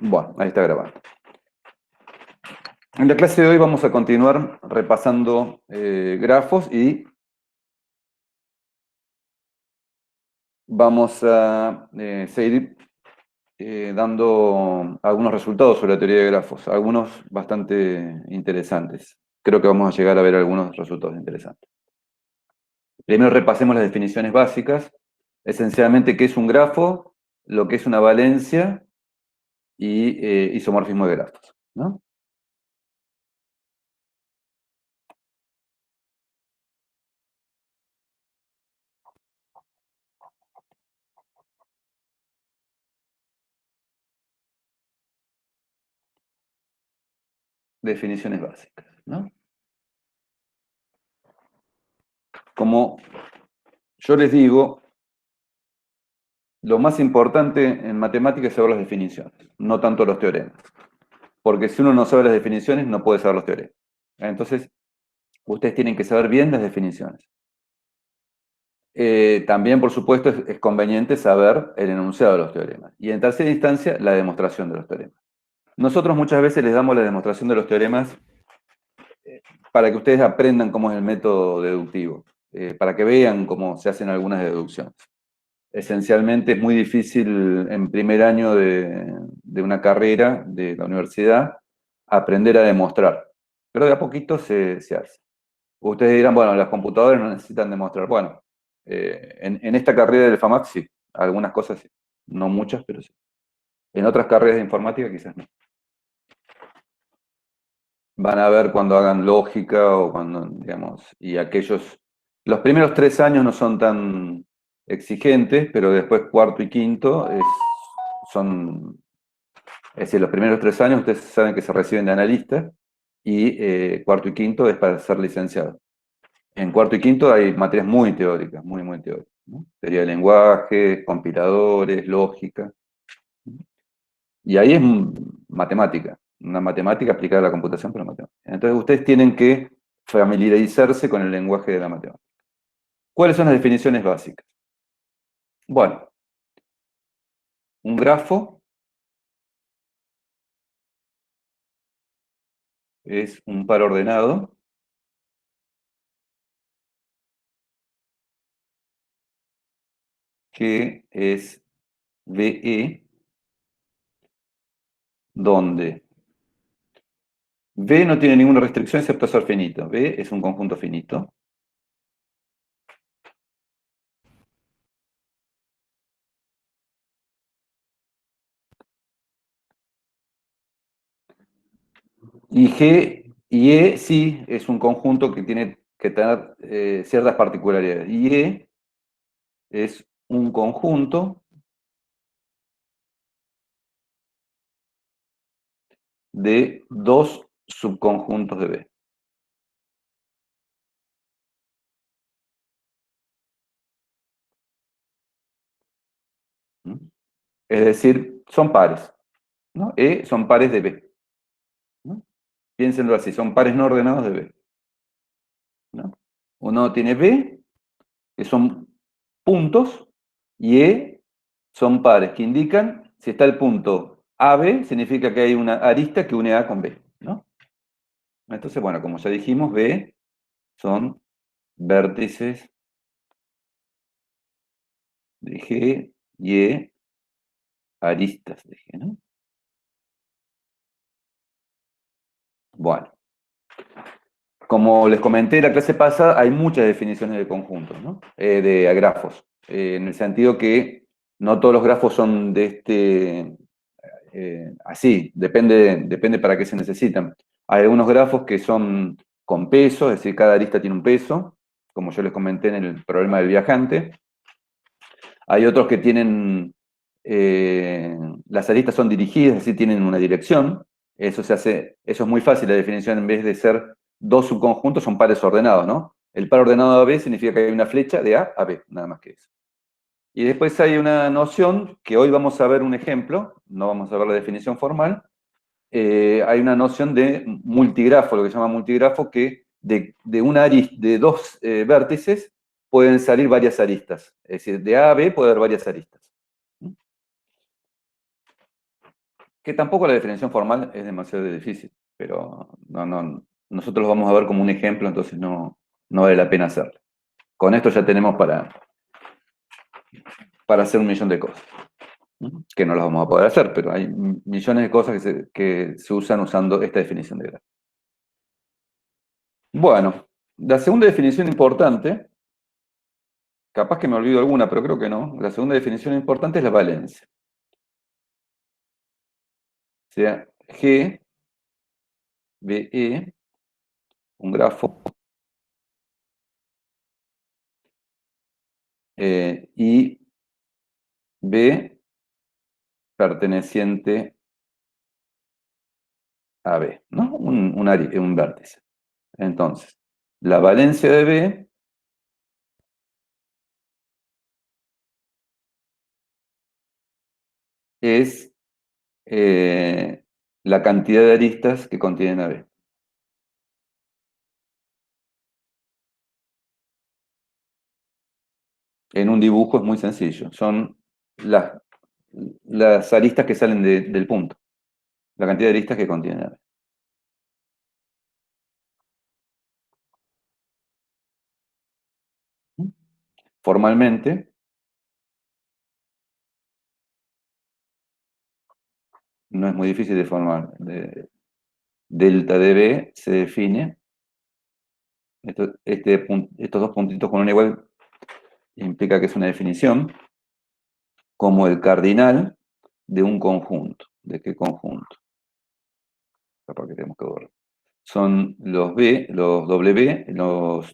Bueno, ahí está grabando. En la clase de hoy vamos a continuar repasando grafos y vamos a seguir dando algunos resultados sobre la teoría de grafos, algunos bastante interesantes. Creo que vamos a llegar a ver algunos resultados interesantes. Primero repasemos las definiciones básicas, esencialmente qué es un grafo, lo que es una valencia y isomorfismo de grafos, ¿no? Definiciones básicas, ¿no? Como yo les digo, lo más importante en matemáticas es saber las definiciones, no tanto los teoremas. Porque si uno no sabe las definiciones, no puede saber los teoremas. Entonces, ustedes tienen que saber bien las definiciones. También, por supuesto, es conveniente saber el enunciado de los teoremas. Y en tercera instancia, la demostración de los teoremas. Nosotros muchas veces les damos la demostración de los teoremas para que ustedes aprendan cómo es el método deductivo, para que vean cómo se hacen algunas deducciones. Esencialmente es muy difícil en primer año de una carrera de la universidad aprender a demostrar, pero de a poquito se hace. Ustedes dirán, bueno, las computadoras no necesitan demostrar. Bueno, en esta carrera del FAMAC sí, algunas cosas sí, no muchas, pero sí. En otras carreras de informática quizás no. Van a ver cuando hagan lógica o cuando, digamos, y aquellos, los primeros 3 años no son tan exigentes, pero después cuarto y quinto son, es decir, los primeros 3 años ustedes saben que se reciben de analista y cuarto y quinto es para ser licenciado. En cuarto y quinto hay materias muy teóricas, muy, muy teóricas, ¿no? Teoría del lenguaje, compiladores, lógica. Y ahí es matemática, una matemática aplicada a la computación, pero matemática. Entonces ustedes tienen que familiarizarse con el lenguaje de la matemática. ¿Cuáles son las definiciones básicas? Bueno, un grafo es un par ordenado que es VE, donde V no tiene ninguna restricción excepto ser finito. V es un conjunto finito. Y G y E sí es un conjunto que tiene que tener ciertas particularidades. Y E es un conjunto de dos subconjuntos de B. ¿No? Es decir, son pares, ¿no? E son pares de B, ¿no? Piénsenlo así, son pares no ordenados de B, ¿no? Uno tiene B, que son puntos, y E son pares que indican, si está el punto AB, significa que hay una arista que une A con B, ¿no? Entonces, bueno, como ya dijimos, B son vértices de G y E aristas de G, ¿no? Bueno, como les comenté en la clase pasada, hay muchas definiciones de conjuntos, ¿no? De grafos, en el sentido que no todos los grafos son de así, depende para qué se necesitan. Hay algunos grafos que son con peso, es decir, cada arista tiene un peso, como yo les comenté en el problema del viajante. Hay otros que tienen, las aristas son dirigidas, es decir, tienen una dirección. Eso es muy fácil, la definición, en vez de ser dos subconjuntos, son pares ordenados, ¿no? El par ordenado AB significa que hay una flecha de A a B, nada más que eso. Y después hay una noción, que hoy vamos a ver un ejemplo, no vamos a ver la definición formal. Hay una noción de multigrafo, lo que se llama multigrafo, que de dos vértices pueden salir varias aristas. Es decir, de A a B puede haber varias aristas. Que tampoco la definición formal es demasiado difícil, pero nosotros lo vamos a ver como un ejemplo, entonces no vale la pena hacerlo. Con esto ya tenemos para hacer un millón de cosas, ¿no? Que no las vamos a poder hacer, pero hay millones de cosas que se usan usando esta definición de grafo. Bueno, la segunda definición importante, capaz que me olvido alguna, pero creo que no. La segunda definición importante es la valencia. O sea, G, BE, un grafo, y B perteneciente a B, ¿no? Un vértice. Entonces, la valencia de B es la cantidad de aristas que contienen a B. En un dibujo es muy sencillo. Son las, las aristas que salen del punto. La cantidad de aristas que contienen a B. Formalmente, no es muy difícil de formar. Delta de B se define, estos dos puntitos con una igual implica que es una definición, como el cardinal de un conjunto. ¿De qué conjunto? Capaz que tenemos que ver. Son los B, los W, los,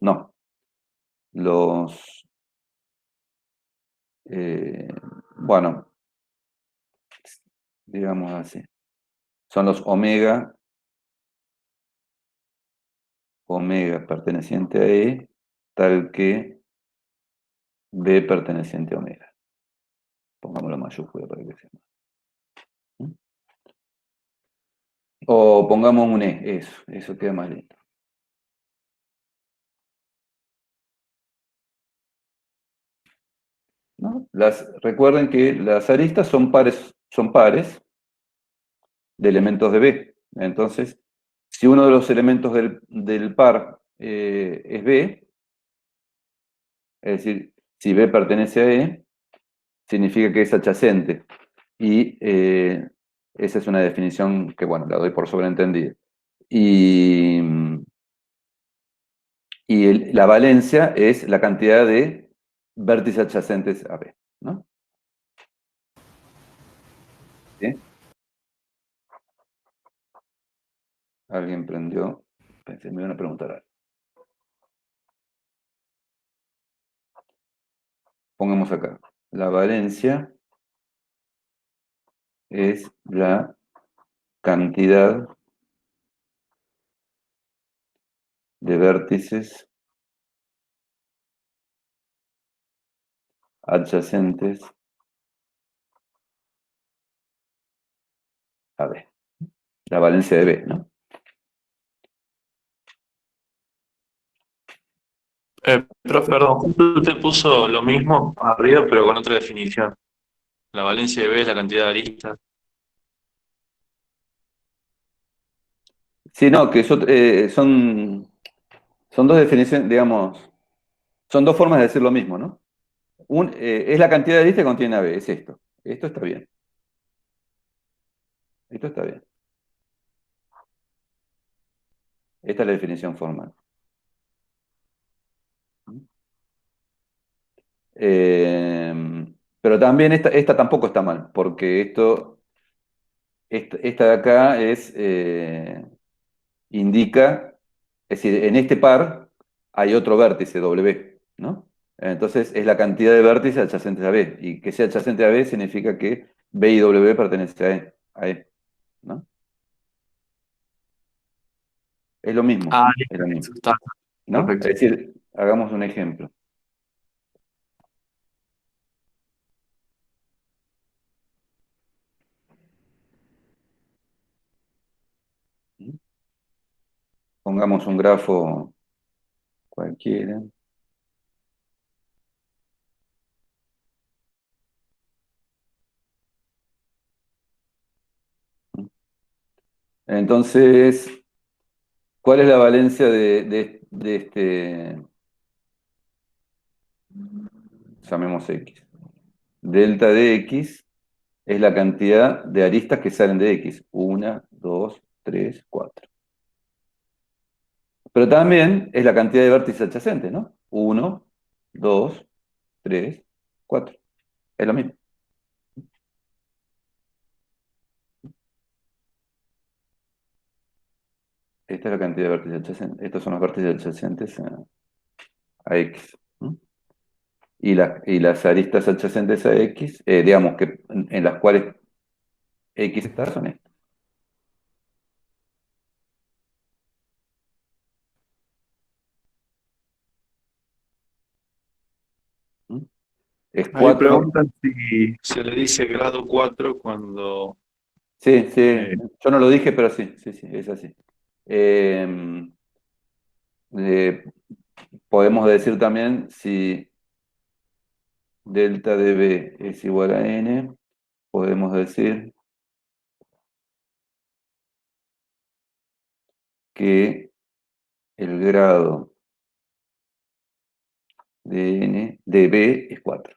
eh, bueno, digamos así. Son los omega perteneciente a E, tal que B perteneciente a omega. Pongámoslo mayúscula para que sea más. O pongamos un E, eso queda más lindo. ¿No? Recuerden que las aristas son pares de elementos de B. Entonces, si uno de los elementos del par es B, es decir, si B pertenece a E, significa que es adyacente. Y esa es una definición que, bueno, la doy por sobreentendida. Y, la valencia es la cantidad de vértices adyacentes a B, ¿no? ¿Sí? ¿Alguien prendió? Pensé, me iban a preguntar algo. Pongamos acá. La valencia es la cantidad de vértices adyacentes a B. La valencia de B, ¿no? Profe, perdón, justo usted puso lo mismo arriba, pero con otra definición. La valencia de B es la cantidad de aristas. Sí, no, que son dos definiciones, digamos, son dos formas de decir lo mismo, ¿no? Es la cantidad de aristas que contiene a B, es esto. Esto está bien. Esto está bien. Esta es la definición formal. Eh, pero también esta tampoco está mal, porque esta de acá indica, es decir, en este par hay otro vértice, W, ¿no? Entonces es la cantidad de vértices adyacentes a B, y que sea adyacente a B significa que B y W pertenecen a E, ¿no? Ah, Es listo, lo mismo, listo, está ¿no? perfecto. Es decir, hagamos un ejemplo. Pongamos un grafo cualquiera. Entonces, ¿cuál es la valencia de este, llamemos X? Delta de X es la cantidad de aristas que salen de X. Una, dos, tres, cuatro. Pero también es la cantidad de vértices adyacentes, ¿no? Uno, dos, tres, cuatro. Es lo mismo. Esta es la cantidad de vértices adyacentes. Estos son los vértices adyacentes a X. ¿No? Y las aristas adyacentes a X, digamos que en las cuales X está, son estas. ¿No? Es Ahí 4. preguntan si se le dice grado 4 cuando... Sí, sí, eh, yo no lo dije, pero sí, sí, sí, es así. Eh, eh, Podemos decir también si delta de B es igual a n, podemos decir que el grado de n de B es 4.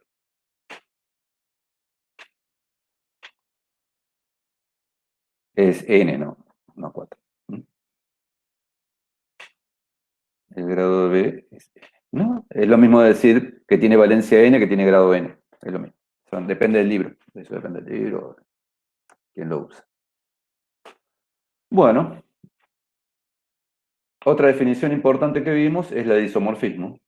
Es n, no 4. El grado de B es n. ¿No? Es lo mismo decir que tiene valencia n que tiene grado n. Es lo mismo. Depende del libro. Eso depende del libro, quién lo usa. Bueno, otra definición importante que vimos es la de isomorfismo.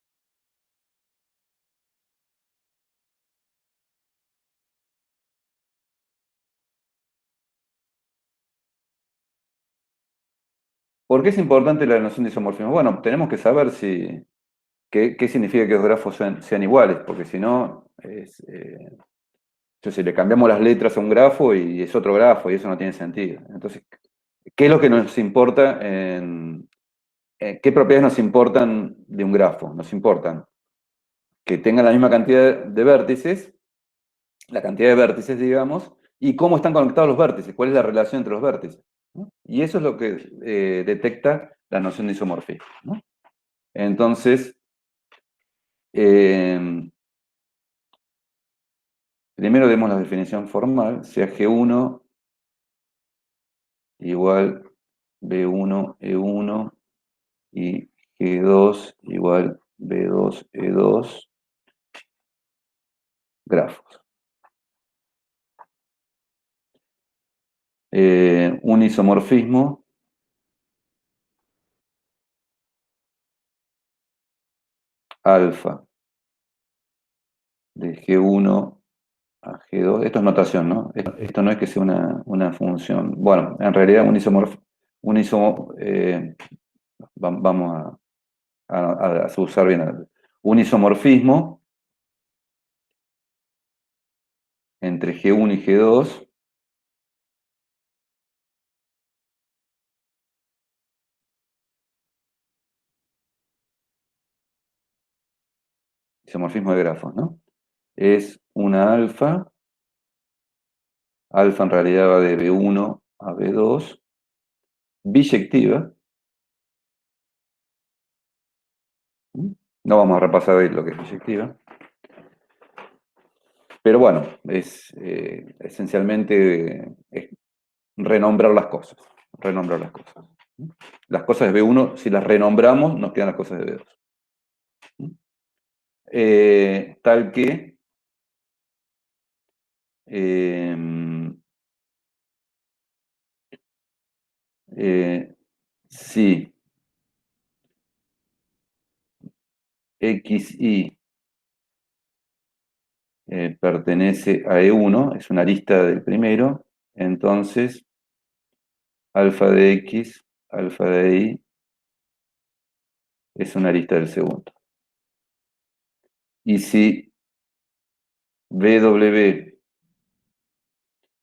¿Por qué es importante la noción de isomorfismo? Bueno, tenemos que saber qué significa que los grafos sean iguales, porque si no, si le cambiamos las letras a un grafo y es otro grafo y eso no tiene sentido. Entonces, ¿qué es lo que nos importa qué propiedades nos importan de un grafo? Nos importan que tenga la misma cantidad de vértices, la cantidad de vértices, digamos, y cómo están conectados los vértices, cuál es la relación entre los vértices. ¿No? Y eso es lo que detecta la noción de isomorfismo. ¿No? Entonces, eh, primero demos la definición formal, sea G1 igual B1, E1 y G2 igual B2, E2, grafos. Un isomorfismo alfa de G1 a G2, esto es notación, ¿no? Esto no es que sea una función. Bueno, en realidad vamos a usar bien. Un isomorfismo entre G1 y G2 isomorfismo de grafos, ¿no? Es una alfa en realidad va de B1 a B2, biyectiva. No vamos a repasar hoy lo que es biyectiva, pero bueno, es esencialmente renombrar las cosas, renombrar las cosas. Las cosas de B1, si las renombramos, nos quedan las cosas de B2. Tal que eh, si XY pertenece a E1, es una arista del primero, entonces alfa de X, alfa de Y es una arista del segundo. Y si BW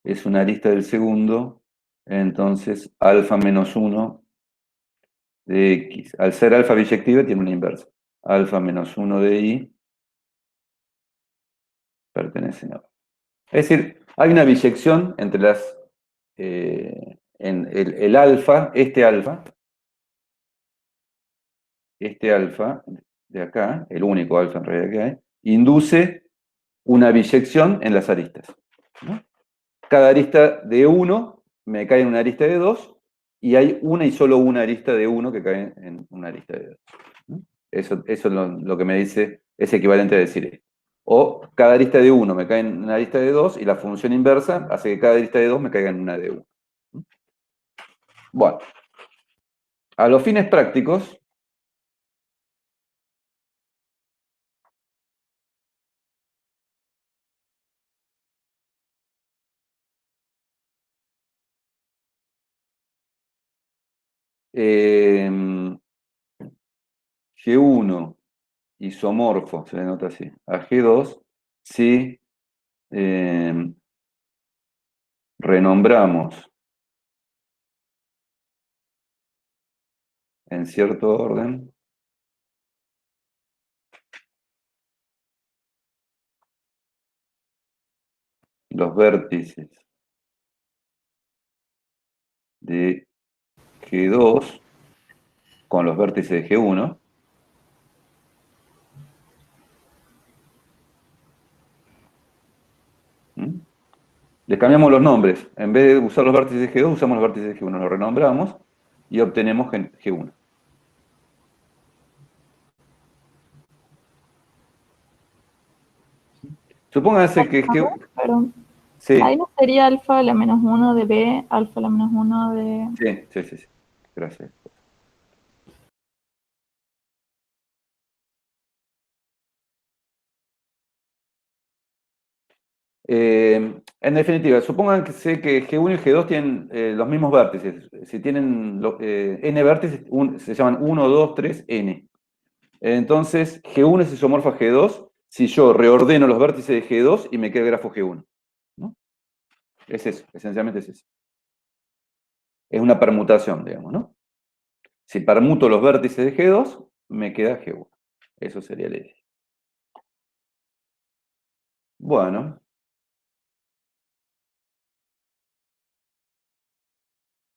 es una arista del segundo, entonces alfa menos 1 de X. Al ser alfa biyectiva tiene una inversa. Alfa menos 1 de Y pertenece a. Es decir, hay una biyección entre en el alfa, este alfa de acá, el único alfa en realidad que hay, induce una biyección en las aristas, ¿no? Cada arista de 1 me cae en una arista de 2 y hay una y solo una arista de 1 que cae en una arista de 2, ¿no? Eso es lo que me dice, es equivalente a decir esto. O cada arista de 1 me cae en una arista de 2 y la función inversa hace que cada arista de 2 me caiga en una de 1. Bueno, a los fines prácticos, eh, G1 isomorfo, se le nota así, a G2, si renombramos en cierto orden los vértices de G2 con los vértices de G1, ¿m? Les cambiamos los nombres. En vez de usar los vértices de G2, usamos los vértices de G1. Los renombramos y obtenemos G1. Supónganse que G1... Pero Sí, ahí no sería alfa la menos 1 de B, alfa la menos 1 de... sí. Gracias. En definitiva, supónganse que G1 y G2 tienen los mismos vértices. Si tienen n vértices, se llaman 1, 2, 3, n. Entonces, G1 es isomorfo a G2 si yo reordeno los vértices de G2 y me queda el grafo G1, ¿no? Es eso, esencialmente es eso. Es una permutación, digamos, ¿no? Si permuto los vértices de G2, me queda G1. Eso sería el eje. Bueno.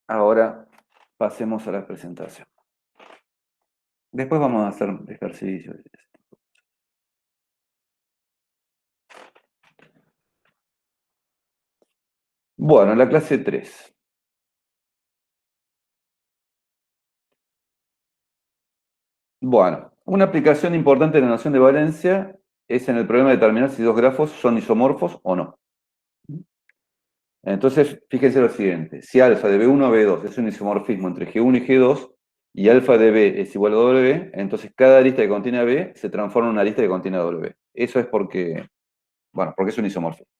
Ahora pasemos a la presentación. Después vamos a hacer ejercicios. Bueno, la clase 3. Bueno, una aplicación importante de la noción de valencia es en el problema de determinar si dos grafos son isomorfos o no. Entonces, fíjense lo siguiente. Si alfa de B1 a B2 es un isomorfismo entre G1 y G2, y alfa de B es igual a W, entonces cada arista que contiene a B se transforma en una arista que contiene a W. Eso es porque, bueno, porque es un isomorfismo.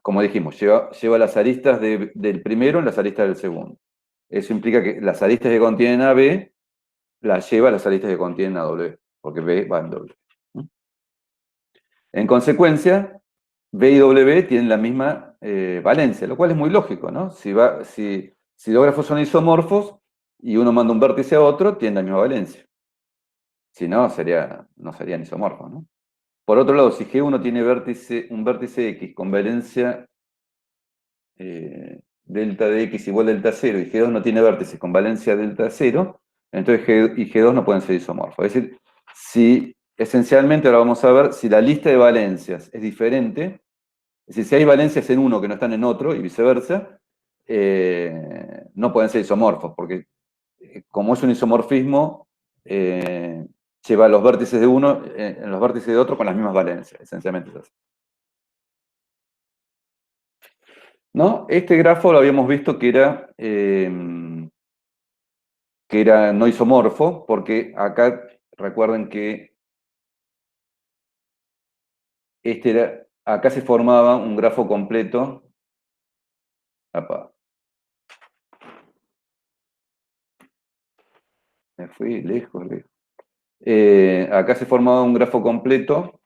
Como dijimos, lleva las aristas del primero en las aristas del segundo. Eso implica que las aristas que contienen a B las lleva a las aristas que contienen a W, porque B va en W. En consecuencia, B y W tienen la misma valencia, lo cual es muy lógico, ¿no? Si dos grafos son isomorfos y uno manda un vértice a otro, tienen la misma valencia. Si no, no serían isomorfos, ¿no? Por otro lado, si G1 tiene un vértice X con valencia delta de X igual a delta 0 y G2 no tiene vértices con valencia delta 0, entonces G y G2 no pueden ser isomorfos. Es decir, si esencialmente ahora vamos a ver si la lista de valencias es diferente, es decir, si hay valencias en uno que no están en otro y viceversa, no pueden ser isomorfos, porque como es un isomorfismo, lleva los vértices de uno en los vértices de otro con las mismas valencias, esencialmente es así. ¿No? Este grafo lo habíamos visto que era no isomorfo, porque acá recuerden que acá se formaba un grafo completo. Apa, me fui lejos. Acá se formaba un grafo completo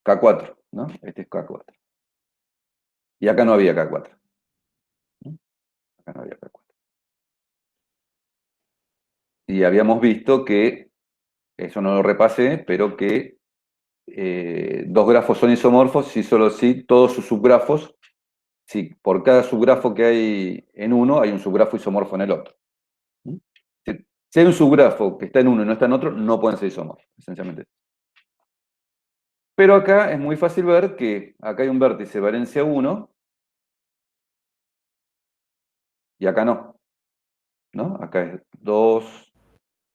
K4, ¿no? Este es K4. Y acá no había K4. ¿No? Acá no había K4. Y habíamos visto que, eso no lo repasé, pero que dos grafos son isomorfos si solo si todos sus subgrafos, si por cada subgrafo que hay en uno, hay un subgrafo isomorfo en el otro. Si hay un subgrafo que está en uno y no está en otro, no pueden ser isomorfos, esencialmente. Pero acá es muy fácil ver que acá hay un vértice valencia 1 y acá no. ¿No? Acá es 2,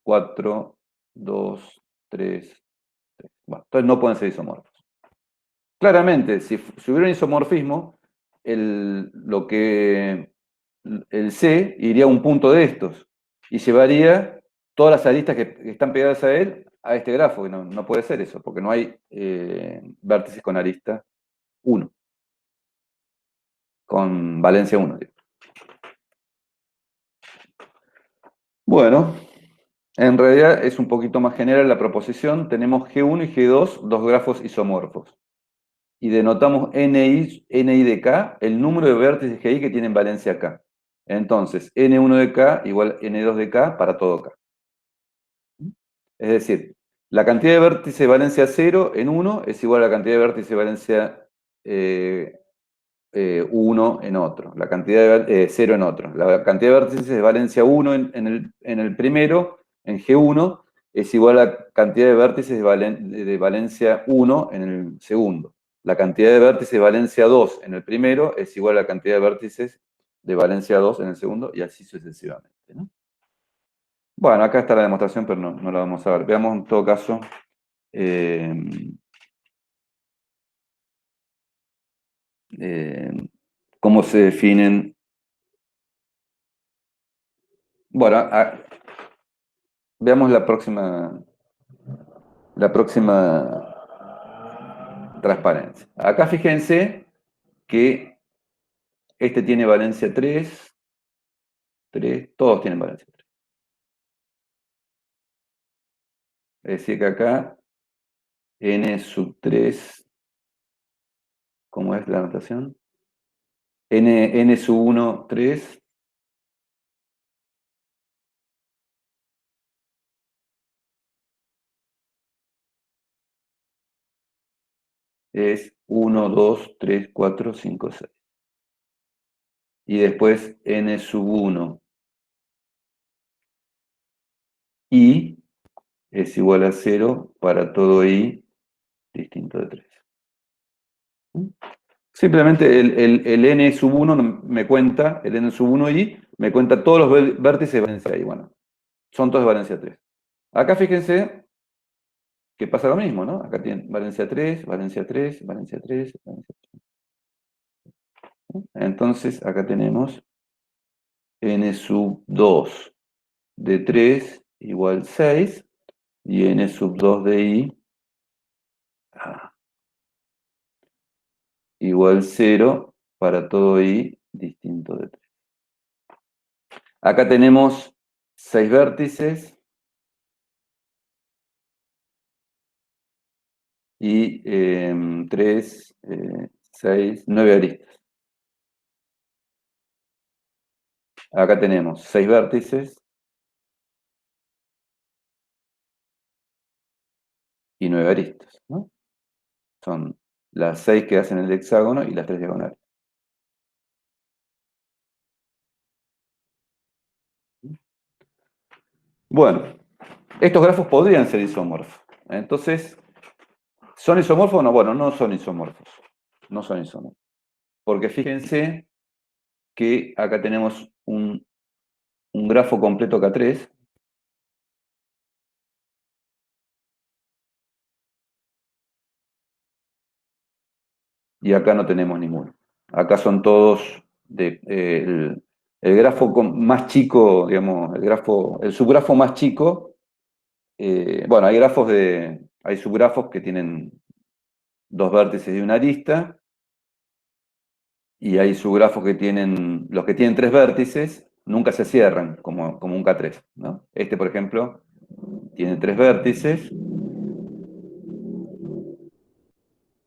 4, 2, 3, 3. Bueno, entonces no pueden ser isomorfos. Claramente, si hubiera un isomorfismo, el C iría a un punto de estos y llevaría todas las aristas que están pegadas a él a este grafo, que no puede ser eso, porque no hay vértices con arista 1, con valencia 1. Bueno, en realidad es un poquito más general la proposición. Tenemos G1 y G2, dos grafos isomorfos. Y denotamos NI de K, el número de vértices GI que tienen valencia K. Entonces, N1 de K igual N2 de K para todo K. Es decir, la cantidad de vértices de valencia 0 en 1 es igual a la cantidad de vértices de valencia 1 en otro, la cantidad de 0 en otro. La cantidad de vértices de valencia 1 en el primero, en G1, es igual a la cantidad de vértices de valencia 1 en el segundo. La cantidad de vértices de valencia 2 en el primero es igual a la cantidad de vértices de valencia 2 en el segundo, y así sucesivamente, ¿no? Bueno, acá está la demostración, pero no la vamos a ver. Veamos en todo caso cómo se definen. Bueno, veamos la próxima transparencia. Acá fíjense que este tiene valencia 3, todos tienen valencia 3. Es decir que acá n sub 3, ¿cómo es la notación? N sub 1, 3. Es 1, 2, 3, 4, 5, 6. Y después n sub 1 i es igual a 0 para todo i distinto de 3. Simplemente el n sub 1 me cuenta, el n sub 1i me cuenta todos los vértices de valencia i. Bueno, son todos de valencia 3. Acá fíjense que pasa lo mismo, ¿no? Acá tienen valencia 3, valencia 3, valencia 3, valencia 3. Entonces, acá tenemos n sub 2 de 3 igual 6 y n sub 2 de i igual 0 para todo i distinto de 3. Acá tenemos 6 vértices y 3, 6, 9 aristas. Acá tenemos 6 vértices y 9 aristas, ¿no? Son las 6 que hacen el hexágono y las 3 diagonales. Bueno, estos grafos podrían ser isomorfos. Entonces, ¿son isomorfos o no? Bueno, no son isomorfos. No son isomorfos. Porque fíjense que acá tenemos un grafo completo K3. Y acá no tenemos ninguno. Acá son todos el grafo más chico, digamos, el subgrafo más chico. Bueno, hay subgrafos que tienen 2 vértices y una arista, y hay subgrafos que tienen, los que tienen 3 vértices, nunca se cierran, como un K3, ¿no? Este, por ejemplo, tiene 3 vértices,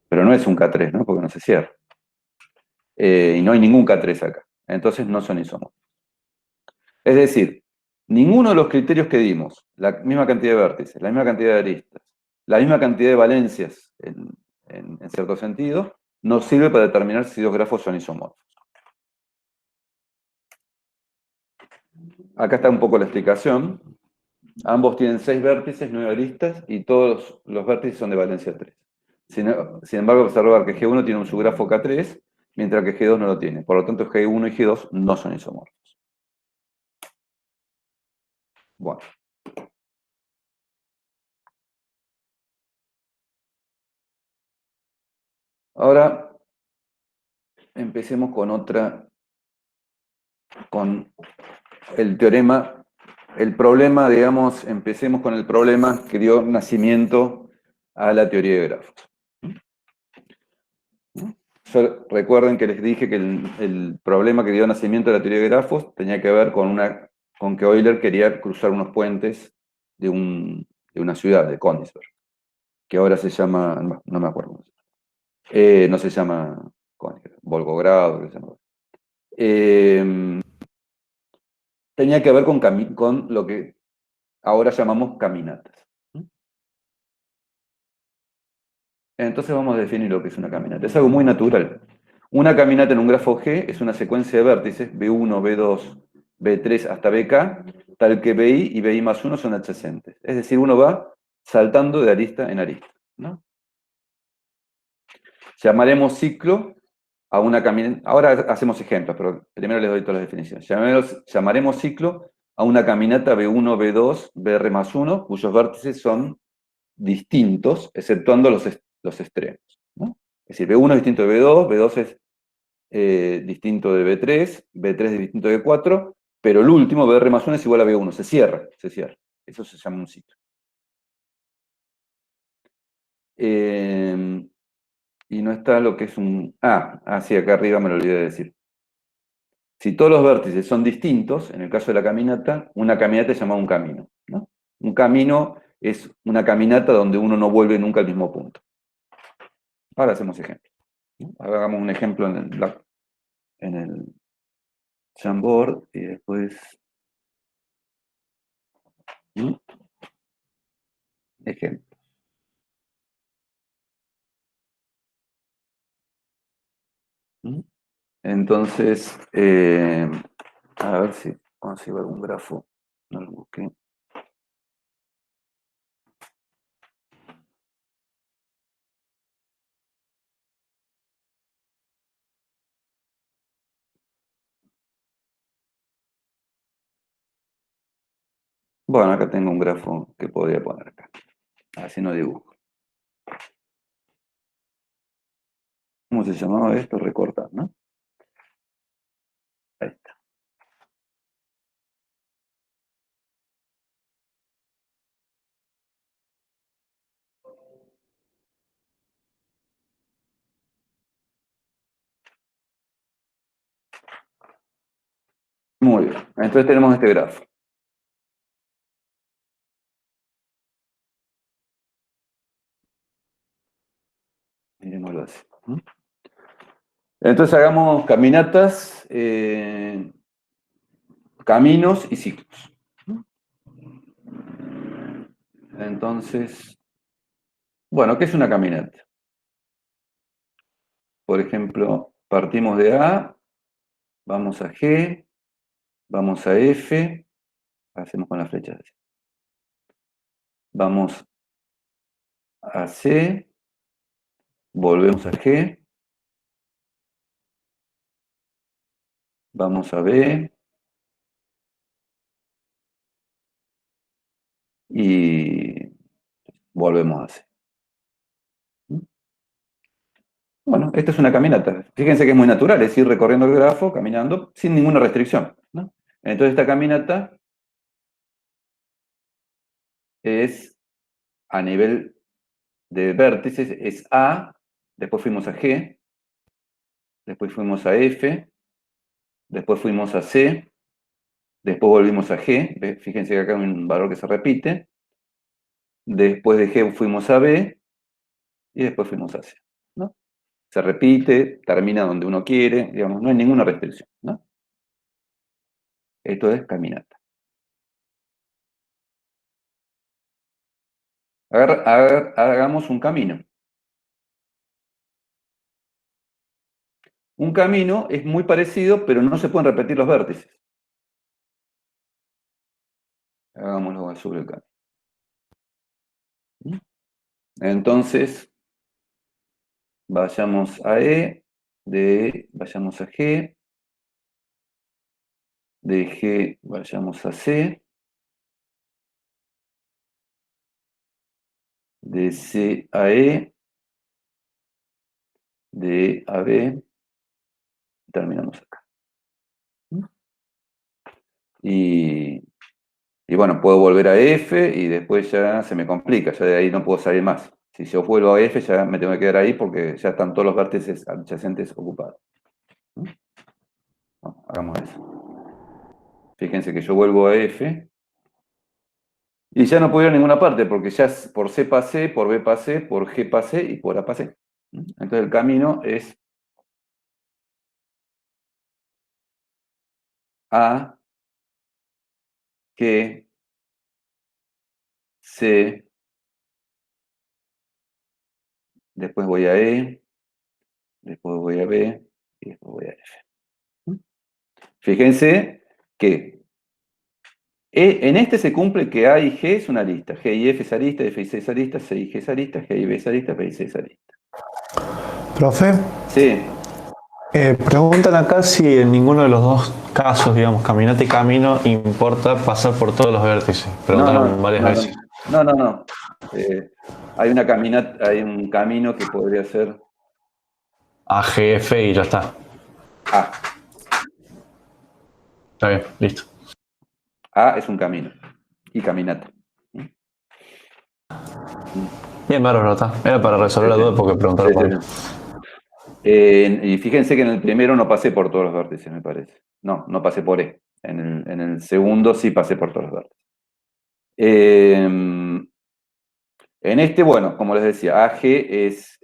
pero no es un K3, ¿no? Porque no se cierra. Y no hay ningún K3 acá. Entonces no son isomorfos. Es decir, ninguno de los criterios que dimos, la misma cantidad de vértices, la misma cantidad de aristas, la misma cantidad de valencias, en cierto sentido, nos sirve para determinar si los grafos son isomorfos. Acá está un poco la explicación. Ambos tienen 6 vértices, 9 aristas, y todos los vértices son de valencia 3. Sin embargo, observar que G1 tiene un subgrafo K3, mientras que G2 no lo tiene. Por lo tanto, G1 y G2 no son isomorfos. Bueno. Ahora, empecemos con el teorema, el problema, digamos, empecemos con el problema que dio nacimiento a la teoría de grafos. Recuerden que les dije que el problema que dio nacimiento a la teoría de grafos tenía que ver con que Euler quería cruzar unos puentes de una ciudad, de Königsberg, que ahora se llama, no me acuerdo, no se llama Königsberg, Volgogrado, que se llama. Tenía que ver con lo que ahora llamamos caminatas. Entonces vamos a definir lo que es una caminata. Es algo muy natural. Una caminata en un grafo G es una secuencia de vértices, B1, B2, B3 hasta BK, tal que BI y BI más 1 son adyacentes. Es decir, uno va saltando de arista en arista, ¿no? Llamaremos ciclo a una caminata. Ahora hacemos ejemplos, pero primero les doy todas las definiciones. Llamaremos ciclo a una caminata B1, B2, BR más 1, cuyos vértices son distintos, exceptuando los extremos, ¿no? Es decir, B1 es distinto de B2, B2 es distinto de B3, B3 es distinto de B4, pero el último, BR más 1, es igual a B1, se cierra. Eso se llama un ciclo. Y no está lo que es un... sí, acá arriba me lo olvidé de decir. Si todos los vértices son distintos, en el caso de la caminata, una caminata se llama un camino, ¿no? Un camino es una caminata donde uno no vuelve nunca al mismo punto. Ahora hacemos ejemplos. Hagamos un ejemplo en el Jamboard y después... Ejemplo. Entonces, a ver si consigo algún grafo. No lo busqué. Bueno, acá tengo un grafo que podría poner acá. Así no dibujo. ¿Cómo se llamaba esto? Recortar, ¿no? Ahí está. Muy bien. Entonces tenemos este grafo. Miremoslo así. Entonces hagamos caminatas, caminos y ciclos. Entonces, bueno, ¿qué es una caminata? Por ejemplo, partimos de A, vamos a G, vamos a F, hacemos con las flechas así. Vamos a C, volvemos a G, vamos a B, y volvemos a C. Bueno, esta es una caminata. Fíjense que es muy natural, es ir recorriendo el grafo, caminando, sin ninguna restricción, ¿no? Entonces esta caminata es, a nivel de vértices, es A, después fuimos a G, después fuimos a F, después fuimos a C, después volvimos a G, fíjense que acá hay un valor que se repite, después de G fuimos a B, y después fuimos a C, ¿no? Se repite, termina donde uno quiere, digamos, no hay ninguna restricción, ¿no? Esto es caminata. Hagamos un camino. Un camino es muy parecido, pero no se pueden repetir los vértices. Hagámoslo sobre el camino. Entonces, vayamos a E, de E vayamos a G, de G vayamos a C, de C a E, de E a B, terminamos acá. Y bueno, puedo volver a F y después ya se me complica, ya de ahí no puedo salir más. Si yo vuelvo a F ya me tengo que quedar ahí porque ya están todos los vértices adyacentes ocupados. Bueno, hagamos eso. Fíjense que yo vuelvo a F y ya no puedo ir a ninguna parte porque ya por C pasé, por B pasé, por G pasé y por A pasé. Entonces el camino es A, G, C, después voy a E, después voy a B y después voy a F. Fíjense que en este se cumple que A y G es una lista. G y F es arista, F y C es arista, C y G es arista, G y B es arista, B y C es arista. Profe, Sí. preguntan acá si en ninguno de los dos casos, digamos, caminata y camino, importa pasar por todos los vértices. Preguntaron varias veces. No. Hay una caminata, hay un camino que podría ser A, G, F y ya está. A. Está bien, listo. A es un camino y caminata. Bien, bárbaro, está. Era para resolver la duda porque preguntaron. Y fíjense que en el primero no pasé por todos los vértices, me parece. No pasé por E. En el segundo sí pasé por todos los vértices. En este, bueno, como les decía, AG es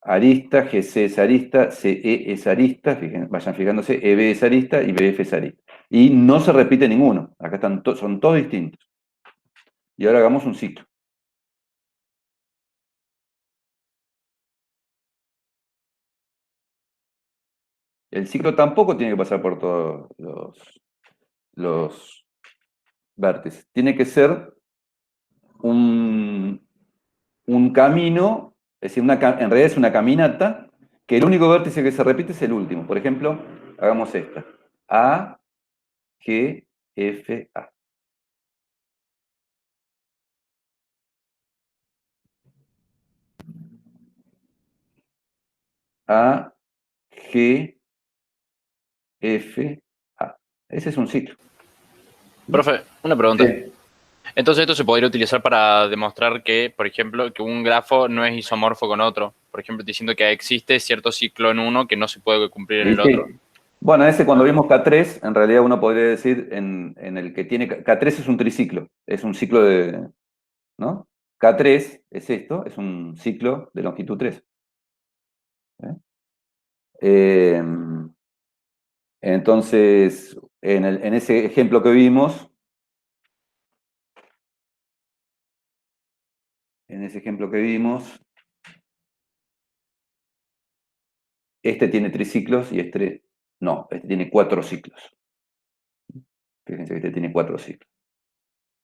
arista, GC es arista, CE es arista, vayan fijándose, EB es arista y BF es arista. Y no se repite ninguno. Acá están son todos distintos. Y ahora hagamos un ciclo. El ciclo tampoco tiene que pasar por todos los vértices. Tiene que ser un camino, es decir, en realidad es una caminata, que el único vértice que se repite es el último. Por ejemplo, hagamos esta. A, G, F, A. A, G, F, A. Ese es un ciclo. Profe, una pregunta. Sí. Entonces esto se podría utilizar para demostrar que, por ejemplo, que un grafo no es isomorfo con otro. Por ejemplo, diciendo que existe cierto ciclo en uno que no se puede cumplir en el otro. Bueno, ese cuando vimos K3, en realidad uno podría decir en el que tiene... K3 es un triciclo, es un ciclo de... ¿no? K3 es esto, es un ciclo de longitud 3. Entonces, en ese ejemplo que vimos, este tiene triciclos y este no, este tiene 4 ciclos. Fíjense que este tiene 4 ciclos.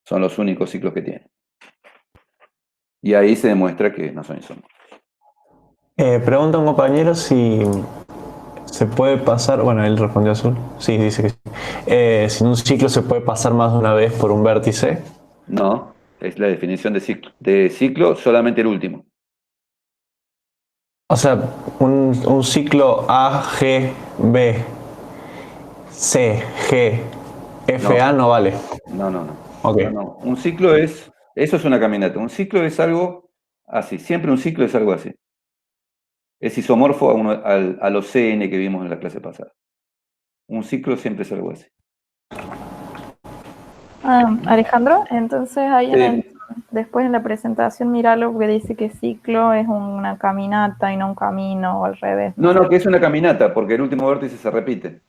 Son los únicos ciclos que tiene. Y ahí se demuestra que no son isómorfos. Pregunta un compañero si se puede pasar, bueno, él respondió azul, sí, dice que sí. Si en un ciclo se puede pasar más de una vez por un vértice. No, es la definición de ciclo. De ciclo solamente el último. O sea, un ciclo A, G, B, C, G, F, A no vale. No. Okay. No. Un ciclo eso es una caminata. Un ciclo es algo así. Siempre un ciclo es algo así. Es isomorfo a los CN que vimos en la clase pasada. Un ciclo siempre es algo así. Alejandro, entonces ahí Sí. después en la presentación míralo que dice que ciclo es una caminata y no un camino o al revés. No, que es una caminata, porque el último vértice se repite. Es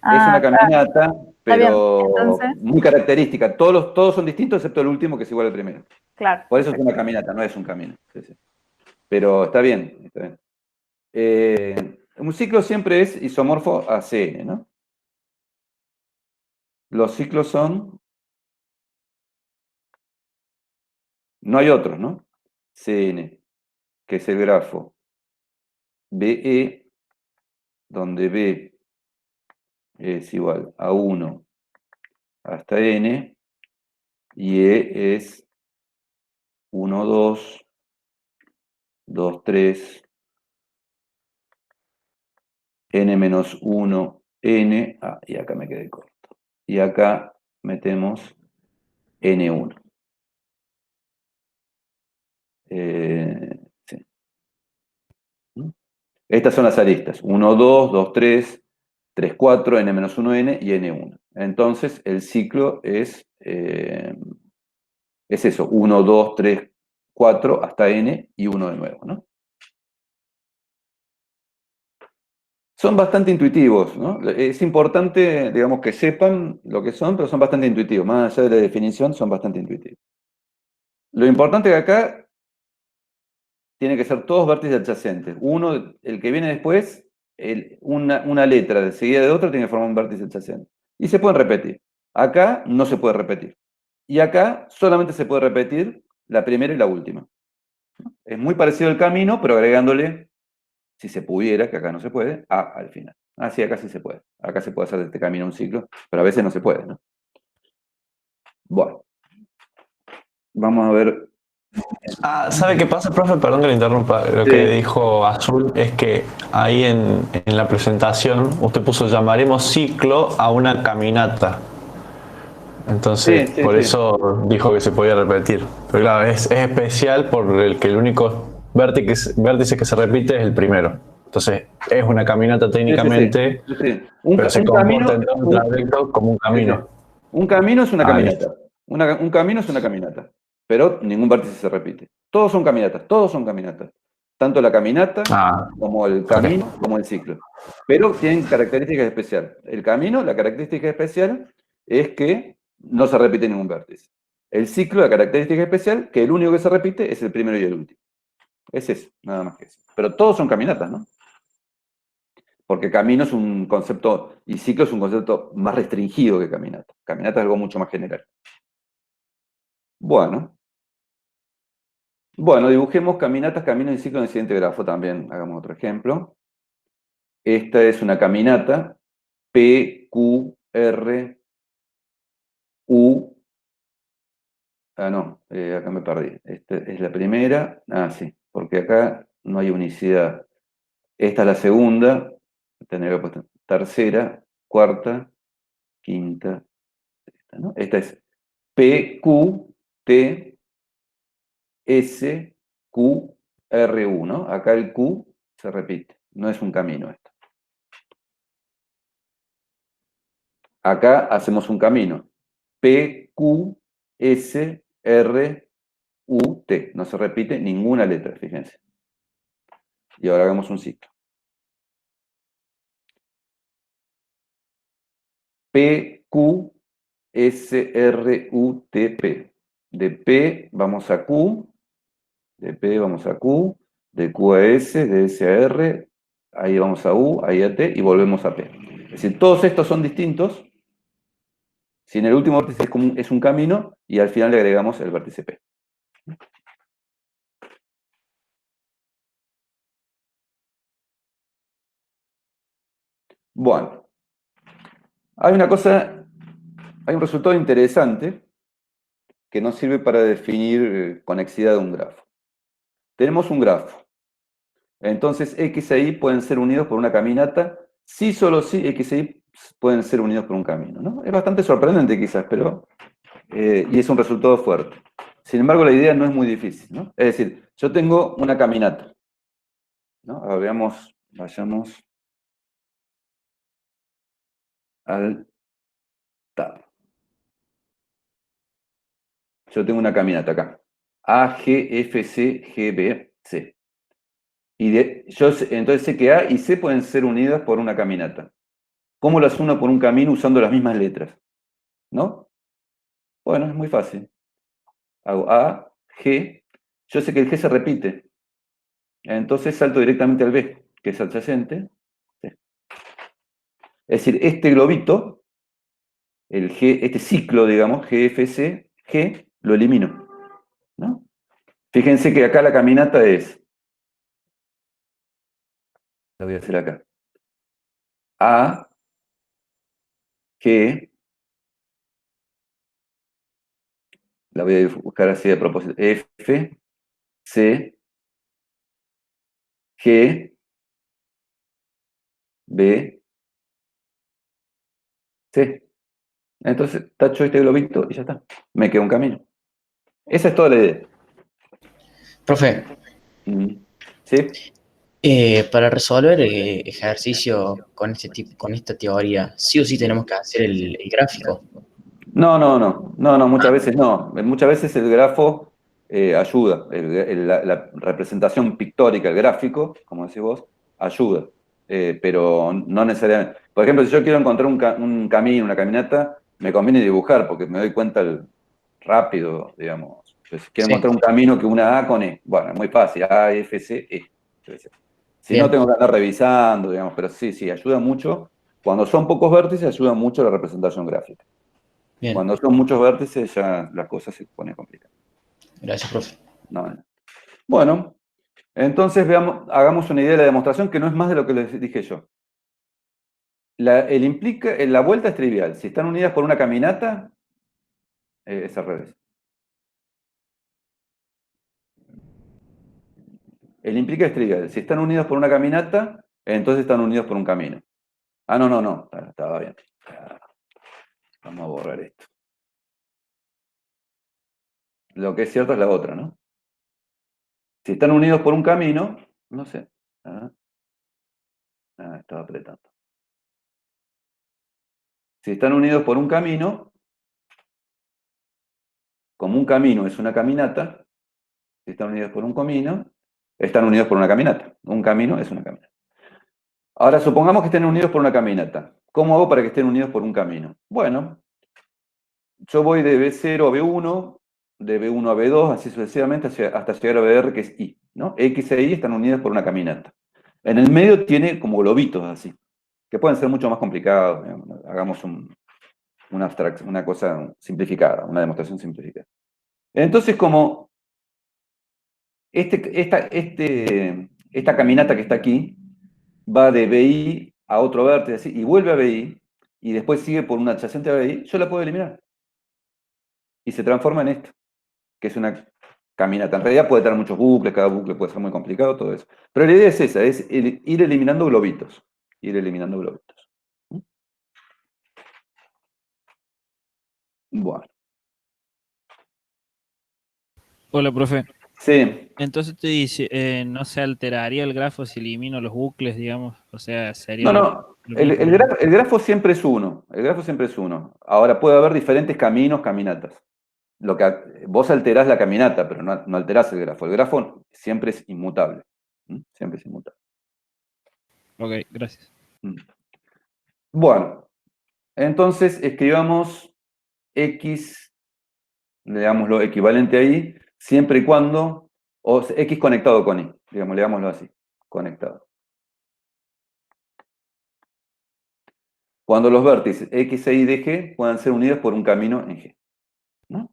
Ah, una caminata, Está bien, pero entonces, muy característica. Todos son distintos excepto el último, que es igual al primero. claro. Por eso es perfecto. una caminata, no es un camino. Sí, sí. Pero está bien, está bien. Un ciclo siempre es isomorfo a CN, ¿no? Los ciclos son... No hay otros, ¿no? CN, que es el grafo BE, donde B es igual a 1 hasta N, y E es 1, 2, 2, 3, N menos 1, N, y acá me quedé corto. Y acá metemos N1. Sí. Estas son las aristas, 1, 2, 2, 3, 3, 4, N menos 1, N y N1. Entonces, el ciclo es eso, 1, 2, 3, 4 hasta N y 1 de nuevo, ¿no? Son bastante intuitivos, ¿no? Es importante, digamos, que sepan lo que son, pero son bastante intuitivos. Más allá de la definición, son bastante intuitivos. Lo importante que acá tiene que ser todos vértices adyacentes. Uno, el que viene después, una letra de seguida de otro tiene que formar un vértice adyacente. Y se pueden repetir. Acá no se puede repetir. Y acá solamente se puede repetir la primera y la última. Es muy parecido al camino, pero agregándole, si se pudiera, que acá no se puede, A al final. Ah, sí, acá sí se puede. Acá se puede hacer de este camino un ciclo, pero a veces no se puede, ¿no? Bueno, vamos a ver. ¿Sabe qué pasa, profe? Perdón que le interrumpa. Lo Sí. que dijo Azul es que ahí en la presentación usted puso llamaremos ciclo a una caminata. Entonces, Sí, sí, por sí. eso dijo que se podía repetir. Pero claro, es especial por el que el único vértice que se repite es el primero. Entonces, es una caminata técnicamente, Sí, sí. pero se Un comporta camino, en todo el trayecto como un sí, sí. camino. Un camino es una Ah, listo. caminata. Un camino es una caminata. Pero ningún vértice se repite. Todos son caminatas, todos son caminatas. Tanto la caminata Ah, como el ok. camino, como el ciclo. Pero tienen características especiales. El camino, la característica especial es que no se repite ningún vértice. El ciclo, la característica especial, que el único que se repite es el primero y el último. Es eso, nada más que eso. Pero todos son caminatas, ¿no? Porque camino es un concepto, y ciclo es un concepto más restringido que caminata. Caminata es algo mucho más general. Bueno, dibujemos caminatas, caminos y ciclo en el siguiente grafo también. Hagamos otro ejemplo. Esta es una caminata P, Q, R, U. No, acá me perdí. Esta es la primera. Sí, porque acá no hay unicidad. Esta es la segunda. Tendría que haber puesto tercera, cuarta, quinta. ¿No? Esta es P, Q, T, S, Q, R, U, ¿no? Acá el Q se repite. No es un camino esto. Acá hacemos un camino. P, Q, S, R, U, T. No se repite ninguna letra, fíjense. Y ahora hagamos un ciclo. P, Q, S, R, U, T, P. De P vamos a Q, de P vamos a Q, de Q a S, de S a R, ahí vamos a U, ahí a T y volvemos a P. Es decir, todos estos son distintos. Si en el último vértice es un camino y al final le agregamos el vértice P. Bueno, hay un resultado interesante que nos sirve para definir conexidad de un grafo. Tenemos un grafo. Entonces, X e Y pueden ser unidos por una caminata. Sí, solo sí, X e Y pueden ser unidos por un camino, ¿no? Es bastante sorprendente quizás, pero... y es un resultado fuerte. Sin embargo, la idea no es muy difícil, ¿no? Es decir, yo tengo una caminata, ¿no? Ahora veamos, vayamos al tab. Yo tengo una caminata acá. A, G, F, C, G, B, C. Entonces sé que A y C pueden ser unidas por una caminata. ¿Cómo las uno por un camino usando las mismas letras? ¿No? Bueno, es muy fácil. Hago A, G. Yo sé que el G se repite. Entonces salto directamente al B, que es adyacente. Sí. Es decir, este globito, el G, este ciclo, digamos, GFC, G, lo elimino. ¿No? Fíjense que acá la caminata es, la voy a hacer acá, A, G, la voy a buscar así de propósito, F, C, G, B, C. Entonces tacho este globito y ya está. Me queda un camino. Esa es toda la idea. Profe, ¿Sí? para resolver ejercicio con este tipo, con esta teoría, sí o sí tenemos que hacer el gráfico. No, muchas veces no. Muchas veces el grafo ayuda. La representación pictórica, el gráfico, como decís vos, ayuda. Pero no necesariamente. Por ejemplo, si yo quiero encontrar un camino, una caminata, me conviene dibujar porque me doy cuenta rápido, digamos. Pues, si quiero Sí. encontrar un camino que una A con E, bueno, es muy fácil, A, F, C, E. Si Bien. no, tengo que andar revisando, digamos, pero sí, ayuda mucho. Cuando son pocos vértices, ayuda mucho la representación gráfica. Bien, Cuando son muchos vértices, ya la cosa se pone complicada. gracias, profe. No. Bueno, entonces hagamos una idea de la demostración que no es más de lo que les dije yo. La vuelta es trivial. Si están unidas por una caminata, es al revés. El implica es trivial. Si están unidos por una caminata, entonces están unidos por un camino. Ah, no. Estaba bien. Vamos a borrar esto. Lo que es cierto es la otra, ¿no? Si están unidos por un camino, no sé. Estaba apretando. Si están unidos por un camino, como un camino es una caminata, si están unidos por un camino, están unidos por una caminata. Un camino es una caminata. Ahora, supongamos que estén unidos por una caminata. ¿Cómo hago para que estén unidos por un camino? Bueno, yo voy de B0 a B1, de B1 a B2, así sucesivamente, hasta llegar a BR, que es I, ¿no? X e Y están unidas por una caminata. En el medio tiene como globitos así, que pueden ser mucho más complicados. Digamos. Hagamos una cosa simplificada, una demostración simplificada. Entonces, como esta caminata que está aquí va de BI a otro vértice así, y vuelve a BI, y después sigue por una adyacente a BI, yo la puedo eliminar. Y se transforma en esto, que es una caminata. En realidad puede tener muchos bucles, cada bucle puede ser muy complicado, todo eso. Pero la idea es esa, es ir eliminando globitos. Ir eliminando globitos. Bueno. Hola, profe. Sí. Entonces te dice, no se alteraría el grafo si elimino los bucles, digamos. O sea, sería No. lo El, mismo, el ¿no? grafo, el grafo siempre es uno. El grafo siempre es uno. Ahora puede haber diferentes caminos, caminatas. Vos alterás la caminata, pero no alterás el grafo. El grafo siempre es inmutable. Siempre es inmutable. Ok, gracias. Bueno, entonces escribamos X, le damos lo equivalente ahí, siempre y cuando, o X conectado con Y, digamos, leámoslo así, conectado. Cuando los vértices X e Y de G puedan ser unidos por un camino en G. ¿No?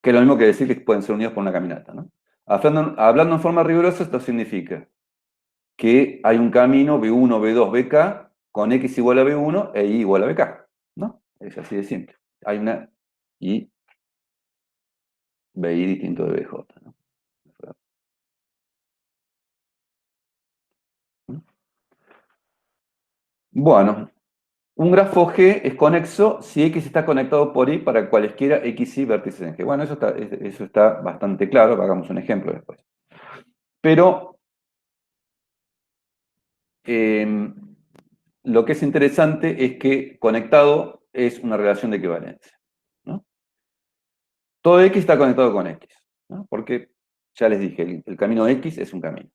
Que es lo mismo que decir que pueden ser unidos por una caminata. ¿No? Hablando en forma rigurosa, esto significa que hay un camino B1, B2, BK con X igual a B1 e Y igual a BK. ¿No? Es así de simple. Hay una Y, BI distinto de BJ. ¿No? Bueno, un grafo G es conexo si X está conectado por Y para cualesquiera X y vértices en G. Bueno, eso está bastante claro, hagamos un ejemplo después. Pero lo que es interesante es que conectado es una relación de equivalencia. ¿No? Todo X está conectado con X, ¿no? Porque ya les dije, el camino X es un camino.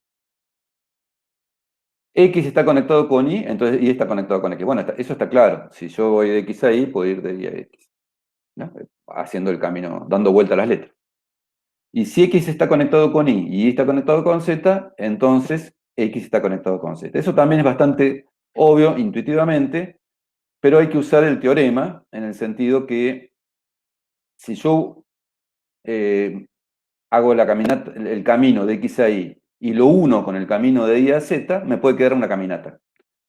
X está conectado con Y, entonces Y está conectado con X. Bueno, eso está claro. Si yo voy de X a Y, puedo ir de Y a X, ¿no? Haciendo el camino, dando vuelta a las letras. Y si X está conectado con Y y Y está conectado con Z, entonces X está conectado con Z. Eso también es bastante obvio intuitivamente, pero hay que usar el teorema en el sentido que si yo hago la caminata, el camino de X a Y y lo uno con el camino de Y a Z, me puede quedar una caminata.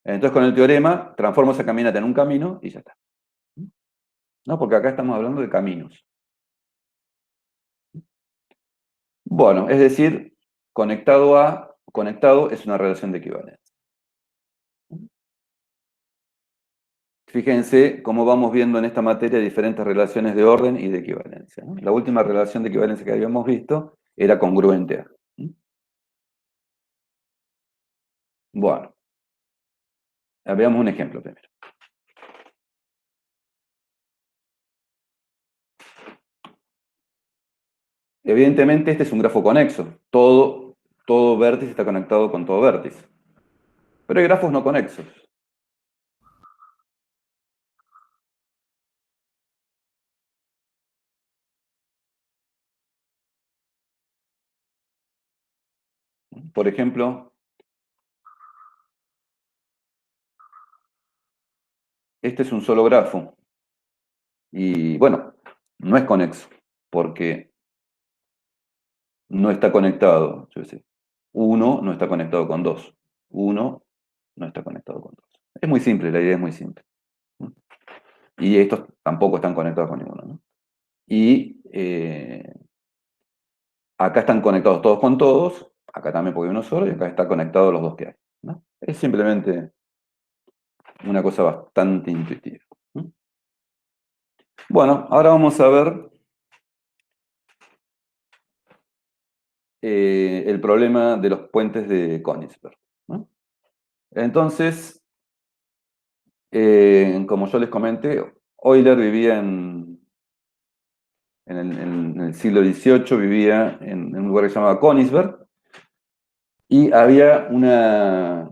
Entonces con el teorema transformo esa caminata en un camino y ya está. ¿No? Porque acá estamos hablando de caminos. Bueno, es decir, conectado es una relación de equivalencia. Fíjense cómo vamos viendo en esta materia diferentes relaciones de orden y de equivalencia, ¿no? La última relación de equivalencia que habíamos visto era congruente a. Bueno, veamos un ejemplo primero. Evidentemente este es un grafo conexo. Todo vértice está conectado con todo vértice. Pero hay grafos no conexos. Por ejemplo, este es un solo grafo. Y bueno, no es conexo, porque no está conectado, yo sé. 1 no está conectado con 2. 1 no está conectado con 2. Es muy simple, la idea es muy simple. Y estos tampoco están conectados con ninguno, ¿no? Y acá están conectados todos con todos, acá también porque hay uno solo, y acá está conectado los dos que hay, ¿no? Es simplemente una cosa bastante intuitiva. Bueno, ahora vamos a ver el problema de los puentes de Königsberg, ¿no? Entonces, como yo les comenté, Euler vivía en el siglo XVIII, vivía en un lugar que se llamaba Königsberg, y había una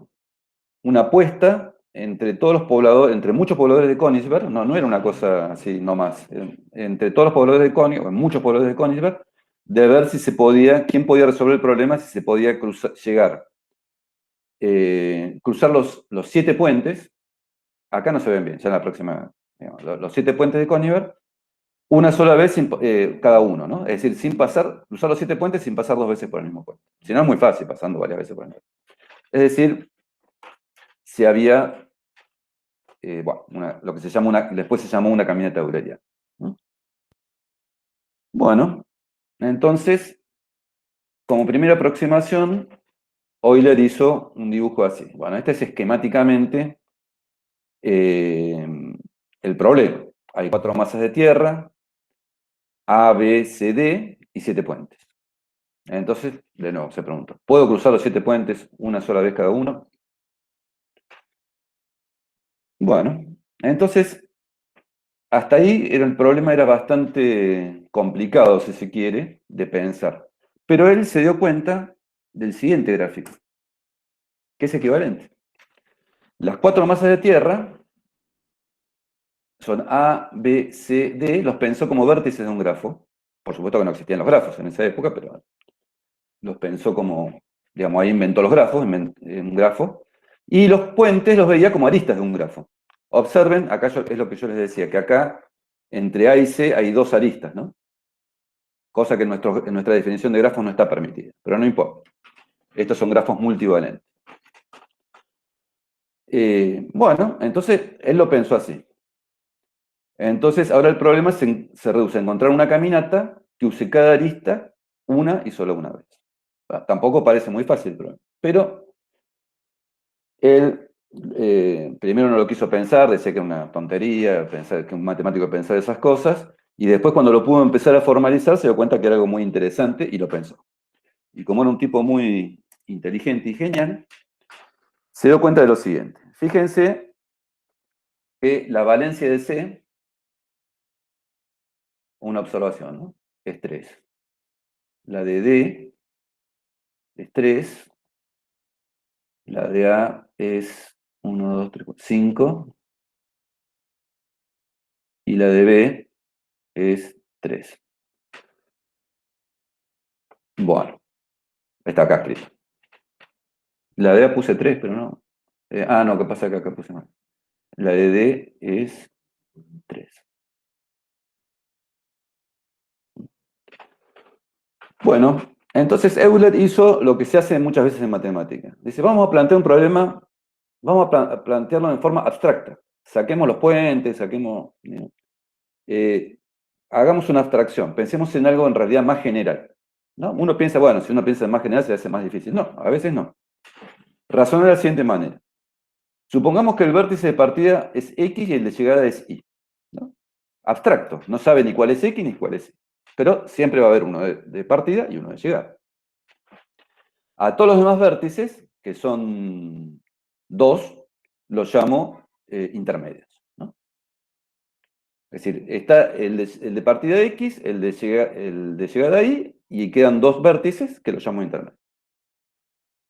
apuesta entre todos los pobladores, entre muchos pobladores de Königsberg, no era una cosa así nomás, entre todos los pobladores de Königsberg, muchos pobladores de Königsberg, de ver si se podía, quién podía resolver el problema, si se podía cruzar los 7 puentes. Acá no se ven bien, ya en la próxima, digamos, los 7 puentes de Königsberg, una sola vez cada uno, ¿no? Es decir, cruzar los 7 puentes sin pasar 2 veces por el mismo puente. Si no es muy fácil, pasando varias veces por el mismo puente. Es decir, si había, bueno, lo que se llama después se llamó una caminata euleriana, ¿no? Bueno, entonces, como primera aproximación, Euler hizo un dibujo así. Bueno, este es esquemáticamente el problema. Hay 4 masas de tierra, A, B, C, D y 7 puentes. Entonces, de nuevo, se pregunta, ¿puedo cruzar los 7 puentes una sola vez cada uno? Bueno, entonces, hasta ahí el problema era bastante complicado, si se quiere, de pensar. Pero él se dio cuenta del siguiente gráfico, que es equivalente. Las 4 masas de tierra son A, B, C, D, los pensó como vértices de un grafo. Por supuesto que no existían los grafos en esa época, pero los pensó como, digamos, ahí inventó los grafos, un grafo. Y los puentes los veía como aristas de un grafo. Observen, acá es lo que yo les decía, que acá entre A y C hay 2 aristas, ¿no? Cosa que en nuestra definición de grafos no está permitida, pero no importa. Estos son grafos multivalentes. Bueno, entonces él lo pensó así. Entonces ahora el problema se reduce a encontrar una caminata que use cada arista una y solo una vez. Tampoco parece muy fácil, pero él primero no lo quiso pensar, decía que era una tontería, pensar, que un matemático pensar esas cosas, y después cuando lo pudo empezar a formalizar se dio cuenta que era algo muy interesante y lo pensó. Y como era un tipo muy inteligente y genial, se dio cuenta de lo siguiente. Fíjense que la valencia de C, una observación, ¿no? Es 3. La de D es 3. La de A es 1, 2, 3, 4, 5. Y la de B es 3. Bueno, está acá escrito. La de A puse 3, pero no. No, ¿qué pasa que acá puse mal? La de D es 3. Bueno, entonces Euler hizo lo que se hace muchas veces en matemática. Dice, vamos a plantear un problema, vamos a plantearlo en forma abstracta. Saquemos los puentes, hagamos una abstracción, pensemos en algo en realidad más general. ¿No? Uno piensa, bueno, si uno piensa en más general se hace más difícil. No, a veces no. Razona de la siguiente manera. Supongamos que el vértice de partida es X y el de llegada es Y. ¿No? Abstracto, no sabe ni cuál es X ni cuál es Y. Pero siempre va a haber uno de partida y uno de llegada. A todos los demás vértices, que son 2, los llamo intermedios. ¿No? Es decir, está el de partida X, el de llegada Y, y quedan 2 vértices que los llamo intermedios.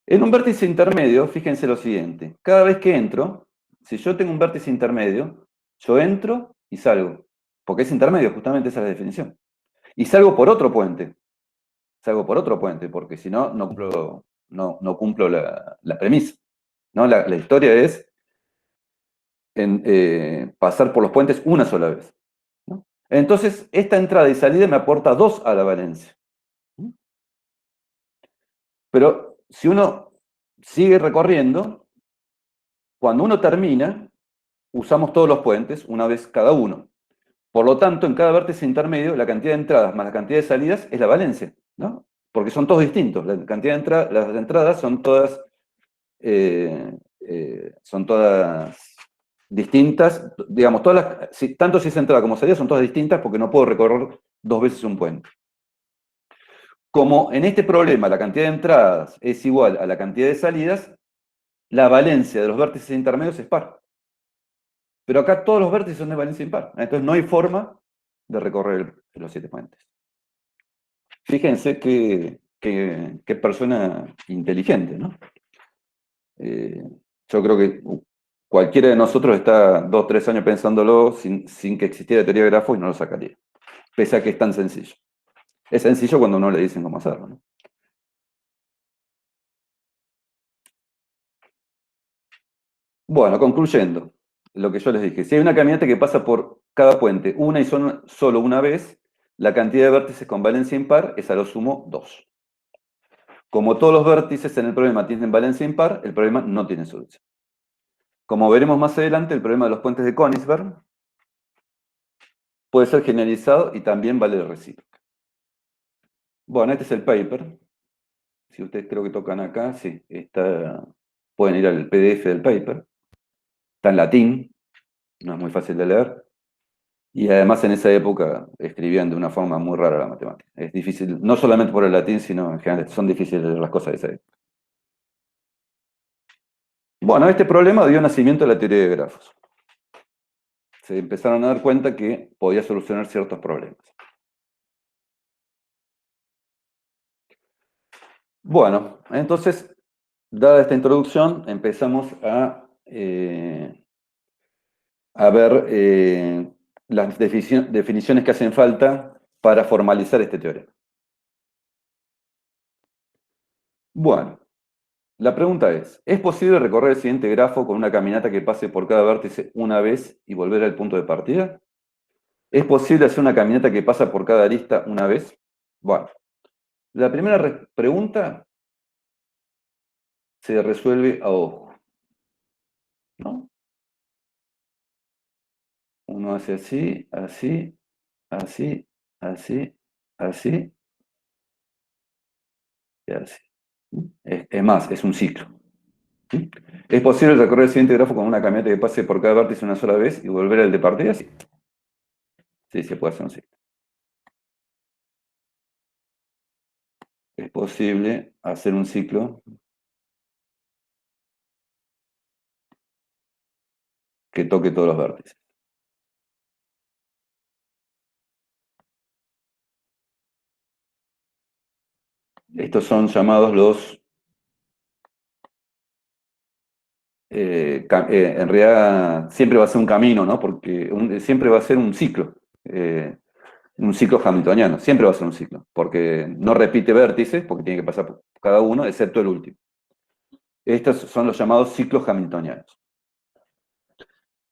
En un vértice intermedio, fíjense lo siguiente. Cada vez que entro, si yo tengo un vértice intermedio, yo entro y salgo. Porque es intermedio, justamente esa es la definición. Y salgo por otro puente. Salgo por otro puente, porque si no, no cumplo la premisa. ¿No? La historia es pasar por los puentes una sola vez. ¿No? Entonces, esta entrada y salida me aporta 2 a la valencia. Pero si uno sigue recorriendo, cuando uno termina, usamos todos los puentes, una vez cada uno. Por lo tanto, en cada vértice intermedio, la cantidad de entradas más la cantidad de salidas es la valencia, ¿no? Porque son todos distintos. La cantidad de las entradas son todas distintas. Digamos, tanto si es entrada como salida son todas distintas porque no puedo recorrer 2 veces un puente. Como en este problema la cantidad de entradas es igual a la cantidad de salidas, la valencia de los vértices intermedios es par. Pero acá todos los vértices son de valencia impar. Entonces no hay forma de recorrer los 7 puentes. Fíjense qué persona inteligente, ¿no? Yo creo que cualquiera de nosotros está 2 o 3 años pensándolo sin que existiera teoría de grafos y no lo sacaría. Pese a que es tan sencillo. Es sencillo cuando no le dicen cómo hacerlo, ¿no? Bueno, concluyendo lo que yo les dije. Si hay una caminata que pasa por cada puente una y solo una vez, la cantidad de vértices con valencia impar es a lo sumo 2. Como todos los vértices en el problema tienen valencia impar, el problema no tiene solución. Como veremos más adelante, el problema de los puentes de Königsberg puede ser generalizado y también vale de recíproca. Bueno, este es el paper. Si ustedes creo que tocan acá, sí, pueden ir al PDF del paper. Está en latín, no es muy fácil de leer. Y además en esa época escribían de una forma muy rara la matemática. Es difícil, no solamente por el latín, sino en general, son difíciles de leer las cosas de esa época. Bueno, este problema dio nacimiento a la teoría de grafos. Se empezaron a dar cuenta que podía solucionar ciertos problemas. Bueno, entonces, dada esta introducción, empezamos a ver las definiciones que hacen falta para formalizar este teorema. Bueno, la pregunta ¿es posible recorrer el siguiente grafo con una caminata que pase por cada vértice una vez y volver al punto de partida? ¿Es posible hacer una caminata que pasa por cada arista una vez? Bueno, la primera pregunta se resuelve a ojo, ¿no? Uno hace así, así, así, así, así y así. Es más, es un ciclo. ¿Sí? ¿Es posible recorrer el siguiente grafo con una caminata que pase por cada vértice una sola vez y volver al de partida? Sí. Sí, se puede hacer un ciclo. Es posible hacer un ciclo que toque todos los vértices. Estos son llamados los en realidad siempre va a ser un camino, ¿no? Porque siempre va a ser un ciclo hamiltoniano, siempre va a ser un ciclo, porque no repite vértices, porque tiene que pasar por cada uno, excepto el último. Estos son los llamados ciclos hamiltonianos.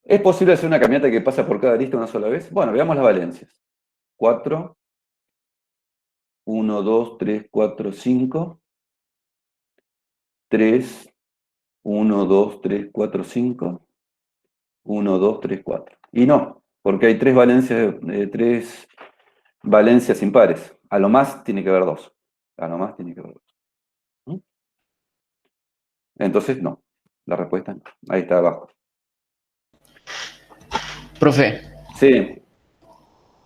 ¿Es posible hacer una caminata que pasa por cada arista una sola vez? Bueno, veamos las valencias. 4, 1, 2, 3, 4, 5, 3, 1, 2, 3, 4, 5, 1, 2, 3, 4. Y no, porque hay tres valencias impares. A lo más tiene que haber 2. A lo más tiene que haber 2. Entonces, no. La respuesta no. Ahí está abajo. Profe, Sí.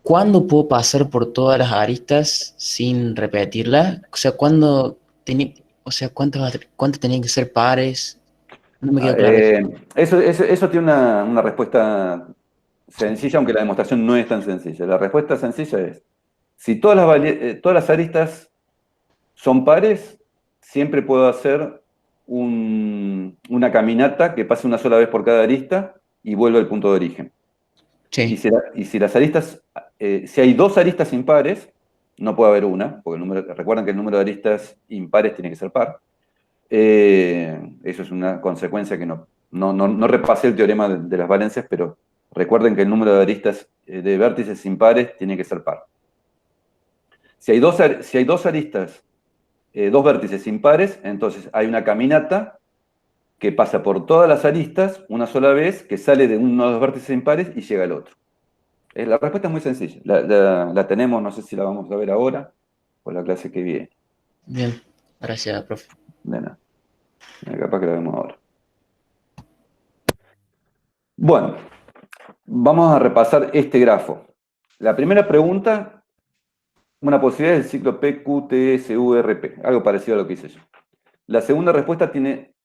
¿cuándo puedo pasar por todas las aristas sin repetirlas? O sea, ¿cuántas tenían que ser pares? No me quedó claro. Eso tiene una respuesta sencilla, aunque la demostración no es tan sencilla. La respuesta sencilla es, si todas las aristas son pares, siempre puedo hacer una caminata que pase una sola vez por cada arista y vuelva al punto de origen. Sí. Y si las aristas, si hay dos aristas impares, no puede haber una, porque recuerden que el número de aristas impares tiene que ser par. Eso es una consecuencia que no repasé el teorema de las valencias, pero recuerden que el número de aristas de vértices impares tiene que ser par. Si hay dos aristas, dos vértices impares, entonces hay una caminata que pasa por todas las aristas una sola vez, que sale de uno de los vértices impares y llega al otro. La respuesta es muy sencilla. La tenemos, no sé si la vamos a ver ahora o la clase que viene. Bien, gracias, profe. De nada. Capaz que la vemos ahora. Bueno, vamos a repasar este grafo. La primera pregunta, una posibilidad es el ciclo PQTSURP, algo parecido a lo que hice yo. La segunda pregunta tiene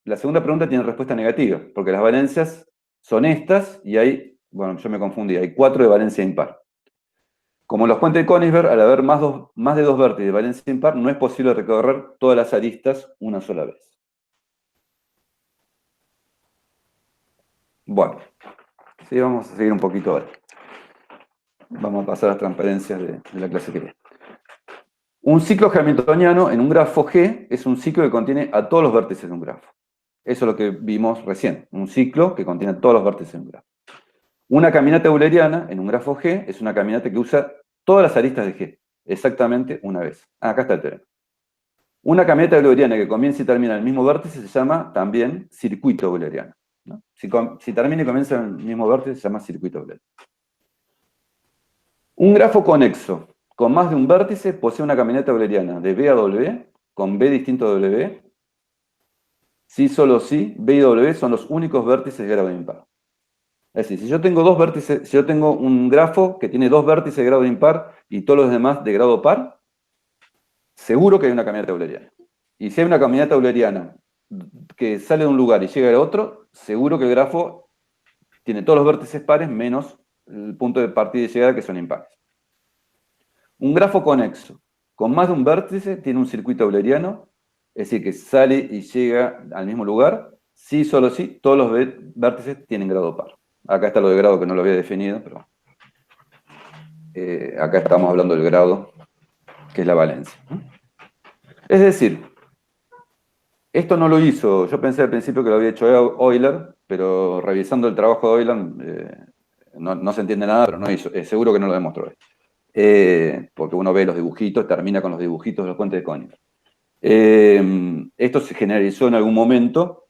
respuesta negativa, porque las valencias son estas y hay, bueno, yo me confundí, hay 4 de valencia impar. Como los puentes de Königsberg, al haber más de 2 vértices de valencia impar, no es posible recorrer todas las aristas una sola vez. Bueno, sí, vamos a seguir un poquito ahora. Vamos a pasar a las transparencias de la clase que viene. Un ciclo hamiltoniano en un grafo G es un ciclo que contiene a todos los vértices de un grafo. Eso es lo que vimos recién, un ciclo que contiene a todos los vértices de un grafo. Una caminata euleriana en un grafo G es una caminata que usa todas las aristas de G, exactamente una vez. Acá está el teorema. Una caminata euleriana que comienza y termina en el mismo vértice se llama también circuito euleriano, ¿no? Si termina y comienza en el mismo vértice se llama circuito euleriano. Un grafo conexo con más de un vértice posee una caminata euleriana de B a W con B distinto de W, si solo si B y W son los únicos vértices de grado impar. Es decir, si yo tengo un grafo que tiene 2 vértices de grado impar y todos los demás de grado par, seguro que hay una caminata euleriana. Y si hay una caminata euleriana que sale de un lugar y llega al otro, seguro que el grafo tiene todos los vértices pares menos el punto de partida y llegada que son impares. Un grafo conexo con más de un vértice tiene un circuito euleriano, es decir, que sale y llega al mismo lugar, si solo si todos los vértices tienen grado par. Acá está lo de grado que no lo había definido, pero acá estamos hablando del grado, que es la valencia. Es decir, esto no lo hizo, yo pensé al principio que lo había hecho Euler, pero revisando el trabajo de Euler no se entiende nada, pero no hizo, seguro que no lo demostró él. Porque uno ve los dibujitos, termina con los dibujitos de los puentes de Königsberg. Esto se generalizó en algún momento,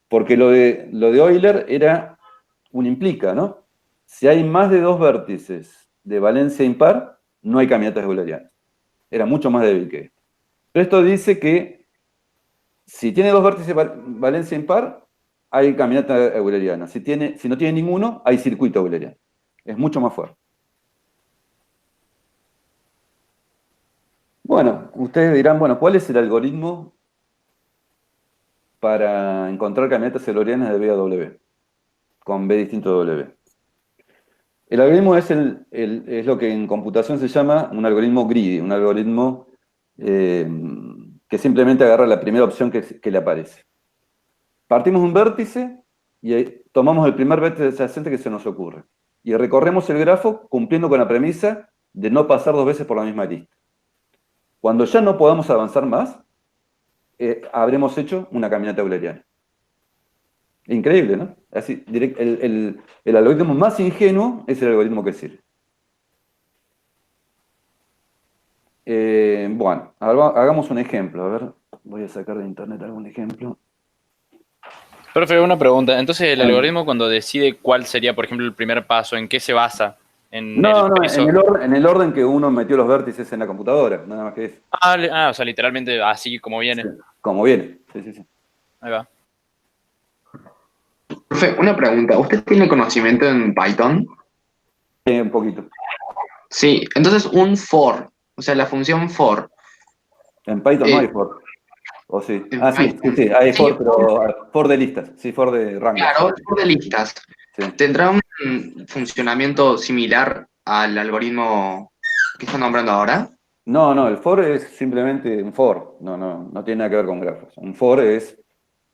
porque lo de Euler era un implica, ¿no? Si hay más de 2 vértices de valencia impar, no hay caminatas eulerianas. Era mucho más débil que esto. Pero esto dice que si tiene 2 vértices de valencia impar, hay caminata euleriana. Si no tiene ninguno, hay circuito euleriano. Es mucho más fuerte. Bueno, ustedes dirán, bueno, ¿cuál es el algoritmo para encontrar caminatas eulerianas de B a W? Con B distinto de W. El algoritmo es lo que en computación se llama un algoritmo greedy, un algoritmo que simplemente agarra la primera opción que le aparece. Partimos de un vértice y tomamos el primer vértice adyacente que se nos ocurre. Y recorremos el grafo cumpliendo con la premisa de no pasar 2 veces por la misma lista. Cuando ya no podamos avanzar más, habremos hecho una caminata euleriana. Increíble, ¿no? Así, el algoritmo más ingenuo es el algoritmo que sirve. Bueno, hagamos un ejemplo. A ver, voy a sacar de internet algún ejemplo. Profe, una pregunta. Entonces, el algoritmo cuando decide cuál sería, por ejemplo, el primer paso, ¿en qué se basa? ¿En No, el no, peso? en el orden que uno metió los vértices en la computadora, nada más que eso. O sea, literalmente así como viene. Sí, como viene. Sí, sí, sí. Ahí va. Profe, una pregunta. ¿Usted tiene conocimiento en Python? Un poquito. Sí, entonces un for, o sea, la función for. En Python no hay Eh, for. ¿O sí? en Ah, sí, sí, Python. sí, hay Sí, for, pero for de listas. Sí, for de rangos. claro, for de listas. Sí. ¿Tendrá un funcionamiento similar al algoritmo que está nombrando ahora? No, no, el for es simplemente un for. No tiene nada que ver con grafos. Un for es,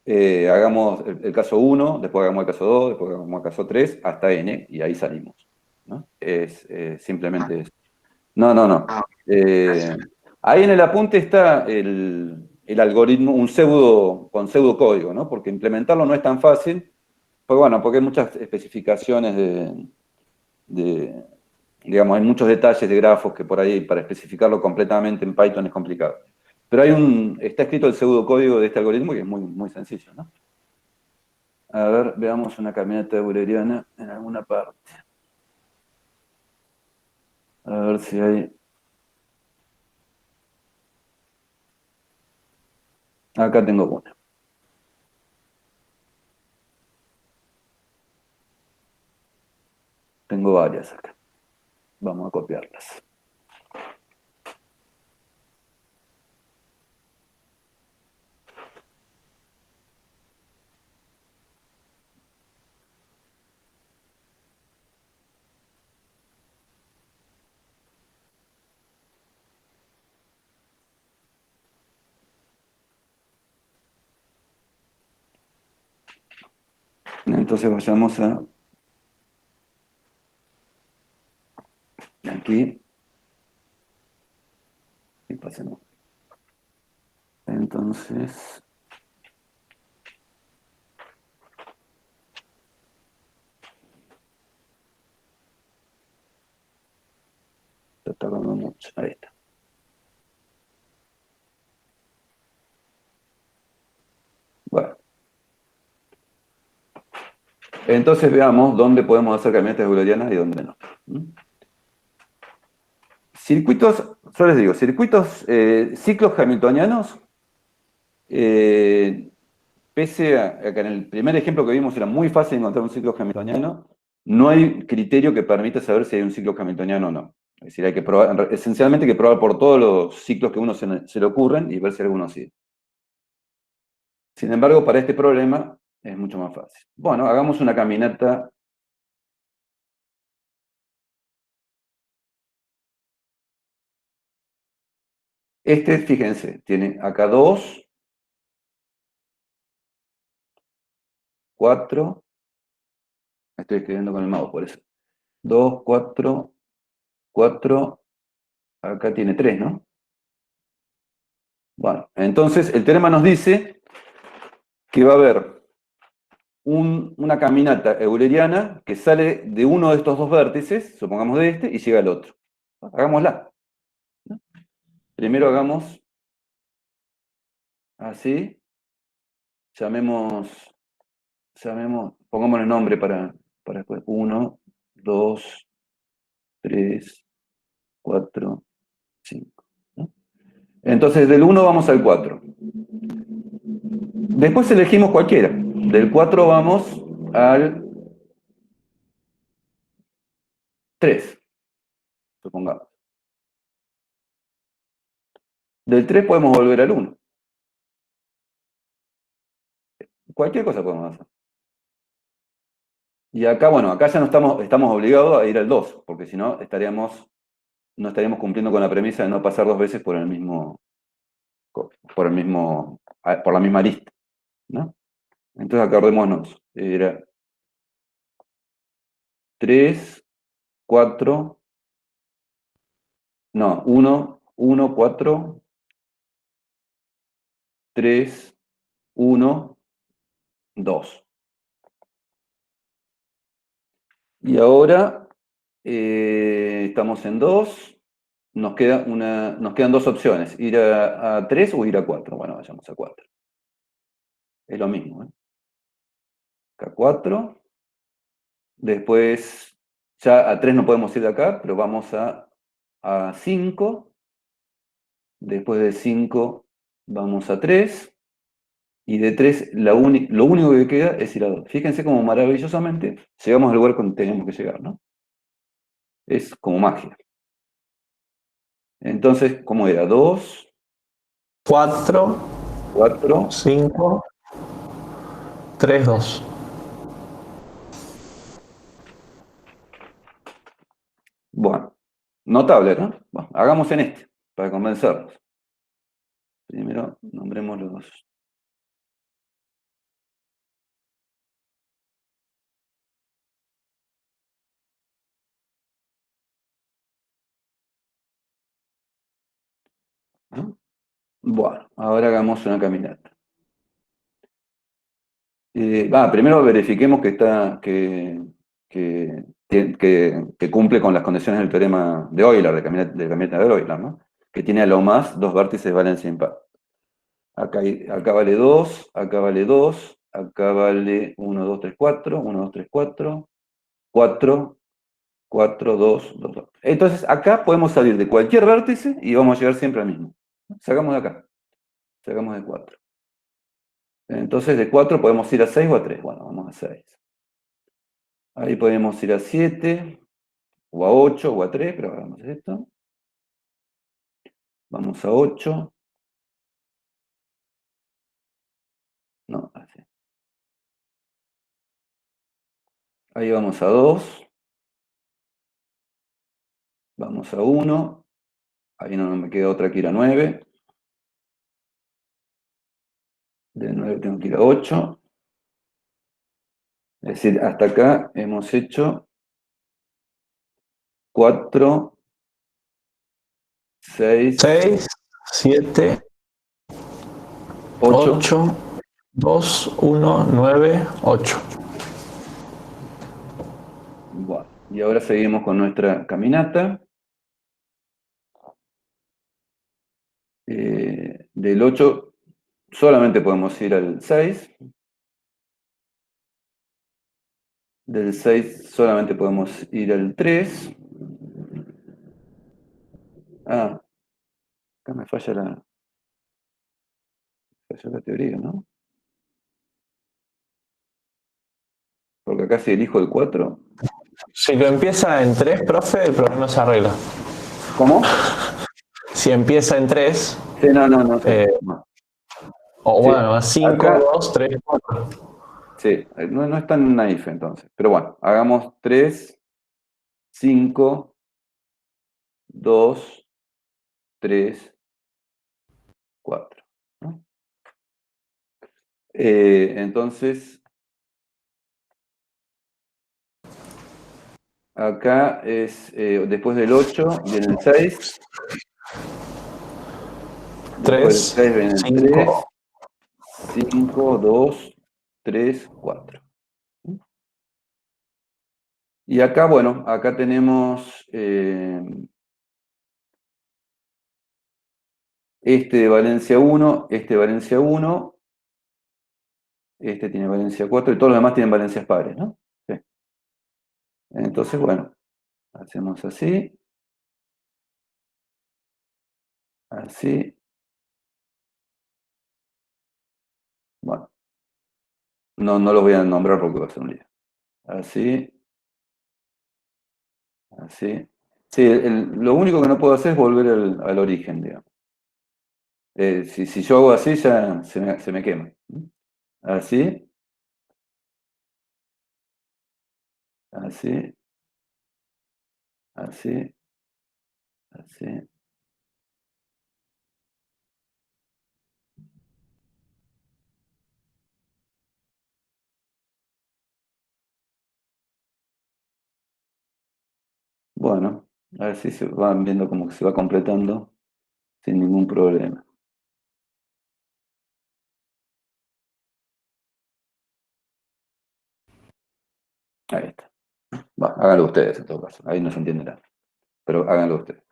hagamos el caso 1, después hagamos el caso 2, después hagamos el caso 3, hasta n, y ahí salimos, ¿no? Es simplemente eso. No. Ah, Ahí en el apunte está el algoritmo, con pseudocódigo, ¿no? Porque implementarlo no es tan fácil, pues bueno, porque hay muchas especificaciones digamos, hay muchos detalles de grafos que por ahí para especificarlo completamente en Python es complicado. Pero está escrito el pseudocódigo de este algoritmo que es muy, muy sencillo, ¿no? A ver, veamos una caminata euleriana en alguna parte. A ver si hay... Acá tengo una. Tengo varias acá. Vamos a copiarlas. Entonces vayamos a... Aquí. Y pasemos. Entonces... Está tardando mucho. Ahí está. Bueno. Entonces veamos dónde podemos hacer caminatas eulerianas y dónde no. Circuitos, yo les digo, ciclos hamiltonianos, pese a que en el primer ejemplo que vimos era muy fácil encontrar un ciclo hamiltoniano, no hay criterio que permita saber si hay un ciclo hamiltoniano o no. Es decir, hay que probar, esencialmente hay que probar por todos los ciclos que a uno se le ocurren y ver si alguno sigue. Sin embargo, para este problema es mucho más fácil. Bueno, hagamos una caminata. Fíjense, tiene acá 2, 4, estoy escribiendo con el mouse por eso. 2, 4, 4, acá tiene 3, ¿no? Bueno, entonces el teorema nos dice que va a haber una caminata euleriana que sale de uno de estos dos vértices, supongamos de este, y llega al otro. Hagámosla. ¿No? Primero hagamos así, pongámosle nombre para después. 1, 2, 3, 4, 5. ¿No? Entonces del 1 vamos al 4. Después elegimos cualquiera. Del 4 vamos al 3, supongamos. Del 3 podemos volver al 1. Cualquier cosa podemos hacer. Y acá, bueno, acá ya no estamos obligados a ir al 2, porque si no, no estaríamos cumpliendo con la premisa de no pasar 2 veces por la misma lista, ¿no? Entonces acordémonos, era 3, 4, no, 1, 1, 4, 3, 1, 2. Y ahora estamos en 2. Nos quedan dos opciones, ir a 3 o ir a 4. Bueno, vayamos a 4. Es lo mismo, ¿eh? Acá 4. Después, ya a 3 no podemos ir de acá, pero vamos a 5. Después de 5 vamos a 3. Y de 3 lo único que queda es ir a 2. Fíjense cómo maravillosamente llegamos al lugar donde teníamos que llegar, ¿no? Es como magia. Entonces, ¿cómo era? 2, 4, 4. 5, 3, 2. Bueno, notable, ¿no? Bueno, hagamos en este, para convencernos. Primero, nombremos los... ¿no? Bueno, ahora hagamos una caminata. Primero verifiquemos que cumple con las condiciones del teorema de Euler, de caminata de Euler, ¿no? Que tiene a lo más dos vértices de valencia impar. Acá vale 2, acá vale 2, acá vale 1, 2, 3, 4, 1, 2, 3, 4, 4, 4, 2, 2, 2. Entonces acá podemos salir de cualquier vértice y vamos a llegar siempre al mismo. Sacamos de acá, sacamos de 4. Entonces de 4 podemos ir a 6 o a 3. Bueno, vamos a 6. Ahí podemos ir a 7, o a 8, o a 3, pero hagamos esto. Vamos a 8. No, así. Ahí vamos a 2. Vamos a 1. Ahí no me queda otra que ir a 9. De 9 tengo que ir a 8. Es decir, hasta acá hemos hecho 4, 6, 6, 7, 8. 8, 2, 1, 9, 8. Bueno, y ahora seguimos con nuestra caminata. Del 8 solamente podemos ir al 6. Del 6 solamente podemos ir al 3. Acá me falla la teoría, ¿no? Porque acá si elijo el 4. Si lo empieza en 3, profe, el problema se arregla. ¿Cómo? Si empieza en 3, Sí, no. No. o Sí, bueno, a 5, acá, 2, 3, 4. sí, no es tan naif entonces. Pero bueno, hagamos 3, 5, 2, 3, 4. ¿No? Entonces, acá es, después del 8 viene el 6. Después 3, del 6 viene el 3, 5. 5, 2, 3, 4. Y acá, bueno, acá tenemos este de valencia 1, este de valencia 1, este tiene valencia 4 y todos los demás tienen valencias pares, ¿no? Sí. Entonces, bueno, hacemos así, así. Bueno, no los voy a nombrar porque va a ser un lío. Así, así. Sí, lo único que no puedo hacer es volver al origen, digamos. Si yo hago así, ya se me quema. Así, así, así, así. Bueno, a ver si se van viendo como que se va completando sin ningún problema. Ahí está. Bueno, háganlo ustedes en todo caso. Ahí no se entiende nada. Pero háganlo ustedes.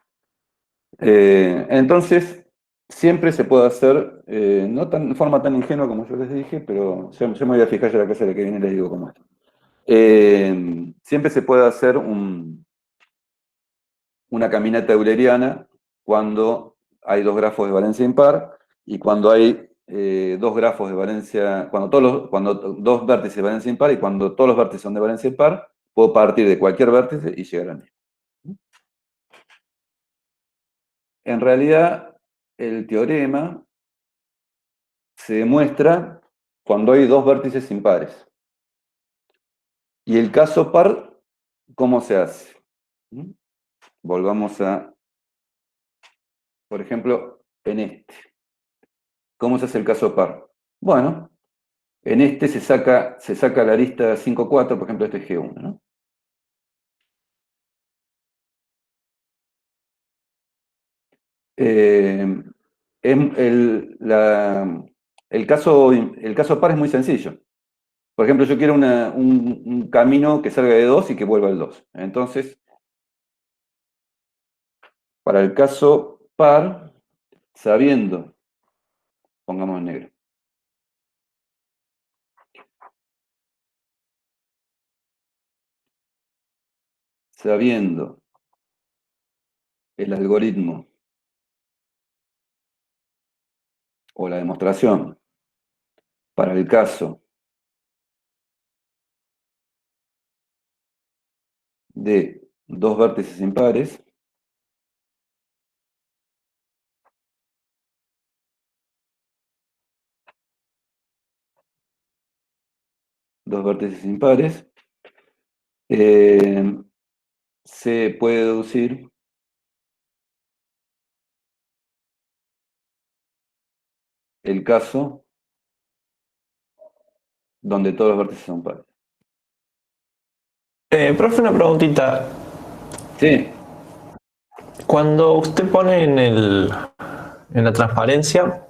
Entonces, siempre se puede hacer, no de forma tan ingenua como yo les dije, pero yo me voy a fijar ya la clase de la que viene y les digo cómo es. Siempre se puede hacer una caminata euleriana cuando hay dos grafos de valencia impar y cuando hay dos grafos de valencia, cuando dos vértices de valencia impar y cuando todos los vértices son de valencia impar, puedo partir de cualquier vértice y llegar al mismo. En realidad, el teorema se demuestra cuando hay dos vértices impares. Y el caso par, ¿cómo se hace? Volvamos a, por ejemplo, en este. ¿Cómo se hace el caso par? Bueno, en este se saca la arista 5, 4, por ejemplo, este es G1, ¿no? El caso par es muy sencillo. Por ejemplo, yo quiero un camino que salga de 2 y que vuelva al 2. Entonces, para el caso par, sabiendo, pongamos en negro, sabiendo el algoritmo o la demostración para el caso de dos vértices impares, se puede deducir el caso donde todos los vértices son pares. Profe, una preguntita. Sí, Cuando usted pone en la transparencia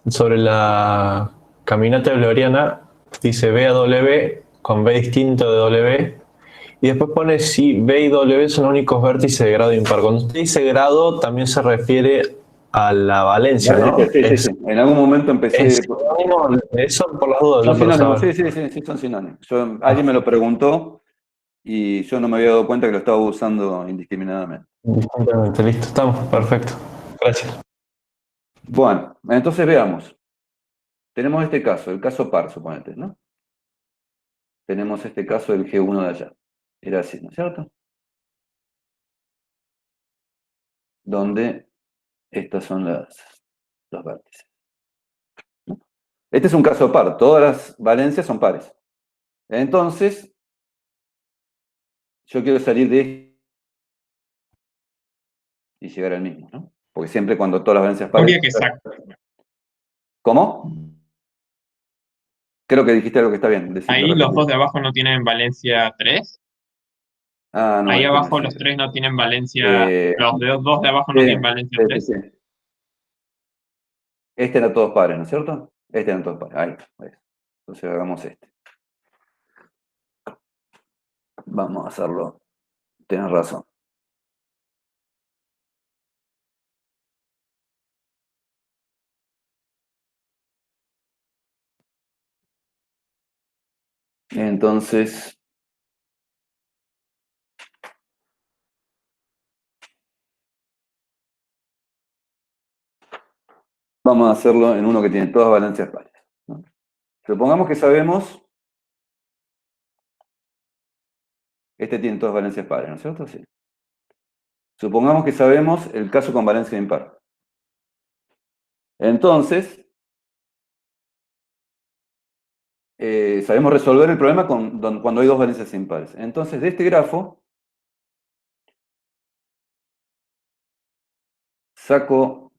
sobre la caminata euleriana, dice B a W con B distinto de W, y después pone si B y W son los únicos vértices de grado impar. Cuando usted dice grado, también se refiere a la valencia, ¿no? sí. En algún momento empecé... ¿Es sinónimo de eso por las dudas? Son Yo para sinónimos, saber. sí, son sinónimos. Alguien me lo preguntó y yo no me había dado cuenta que lo estaba usando indiscriminadamente. Indistintamente, listo, estamos, perfecto. Gracias. Bueno, entonces veamos. Tenemos este caso, el caso par, suponete, ¿no? Tenemos este caso del G1 de allá. Era así, ¿no es cierto? Donde estas son los vértices. ¿No? Este es un caso par, todas las valencias son pares. Entonces, yo quiero salir de este y llegar al mismo, ¿no? Porque siempre cuando todas las valencias pares... Habría que sacar. ¿Cómo? Creo que dijiste algo que está bien. Decirlo, Ahí los repetir. dos de abajo no tienen valencia 3. Ah, no, Ahí este no abajo es los ese. tres no tienen valencia. Los dos de abajo no tienen valencia 3. Sí. Este eran todos pares, ¿no es cierto? Este eran todos pares. Ahí. Entonces hagamos este. Vamos a hacerlo. Tienes razón. Entonces, vamos a hacerlo en uno que tiene todas valencias pares, ¿no? Supongamos que sabemos, este tiene todas valencias pares, ¿no es cierto? Sí. Supongamos que sabemos el caso con valencia impar. Entonces, sabemos resolver el problema cuando hay dos valencias impares. Entonces, de este grafo, saco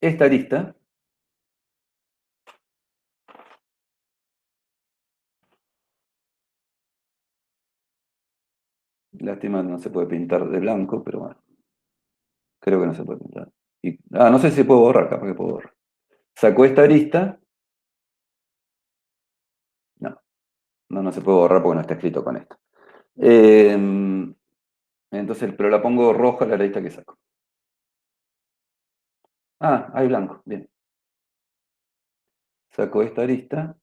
esta arista, Lástima, no se puede pintar de blanco, pero bueno. Creo que no se puede pintar. No sé si puedo borrar, capaz que puedo borrar. Saco esta arista. No se puede borrar porque no está escrito con esto. Entonces, pero la pongo roja la arista que saco. Hay blanco, bien. Saco esta arista.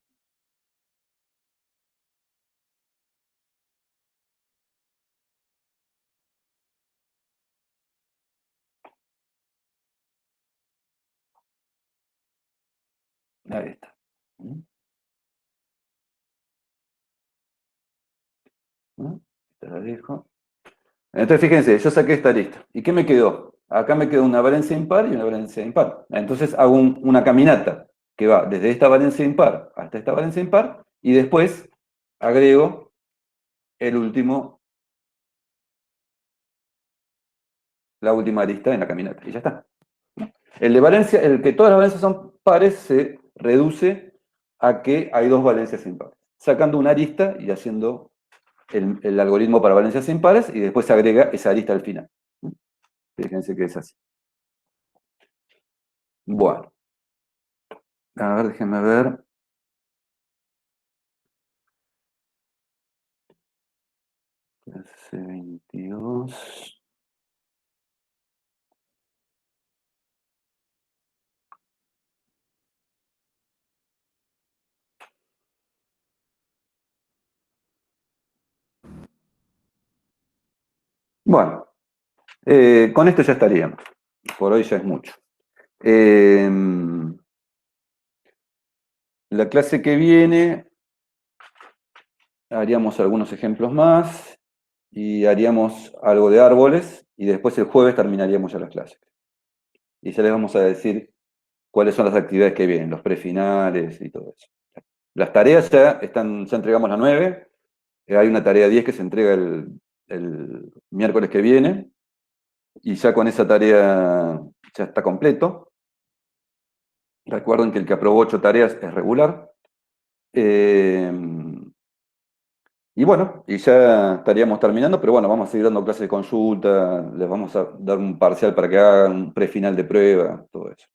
Ahí está. Esta la dejo. Entonces, fíjense, yo saqué esta arista. ¿Y qué me quedó? Acá me quedó una valencia impar y una valencia impar. Entonces hago una caminata que va desde esta valencia impar hasta esta valencia impar y después agrego la última arista en la caminata y ya está. El de valencia, el que todas las valencias son pares, se reduce a que hay dos valencias impares. Sacando una arista y haciendo el algoritmo para valencias impares y después se agrega esa arista al final. Fíjense que es así. Bueno. A ver, déjenme ver. Clase 22. Bueno, con esto ya estaríamos. Por hoy ya es mucho. La clase que viene haríamos algunos ejemplos más y haríamos algo de árboles y después el jueves terminaríamos ya las clases. Y ya les vamos a decir cuáles son las actividades que vienen, los prefinales y todo eso. Las tareas ya entregamos las 9. Hay una tarea 10 que se entrega el miércoles que viene. Y ya con esa tarea ya está completo. Recuerden que el que aprobó 8 tareas es regular. Y bueno, y ya estaríamos terminando, pero bueno, vamos a seguir dando clases de consulta, les vamos a dar un parcial para que hagan un prefinal de prueba, todo eso.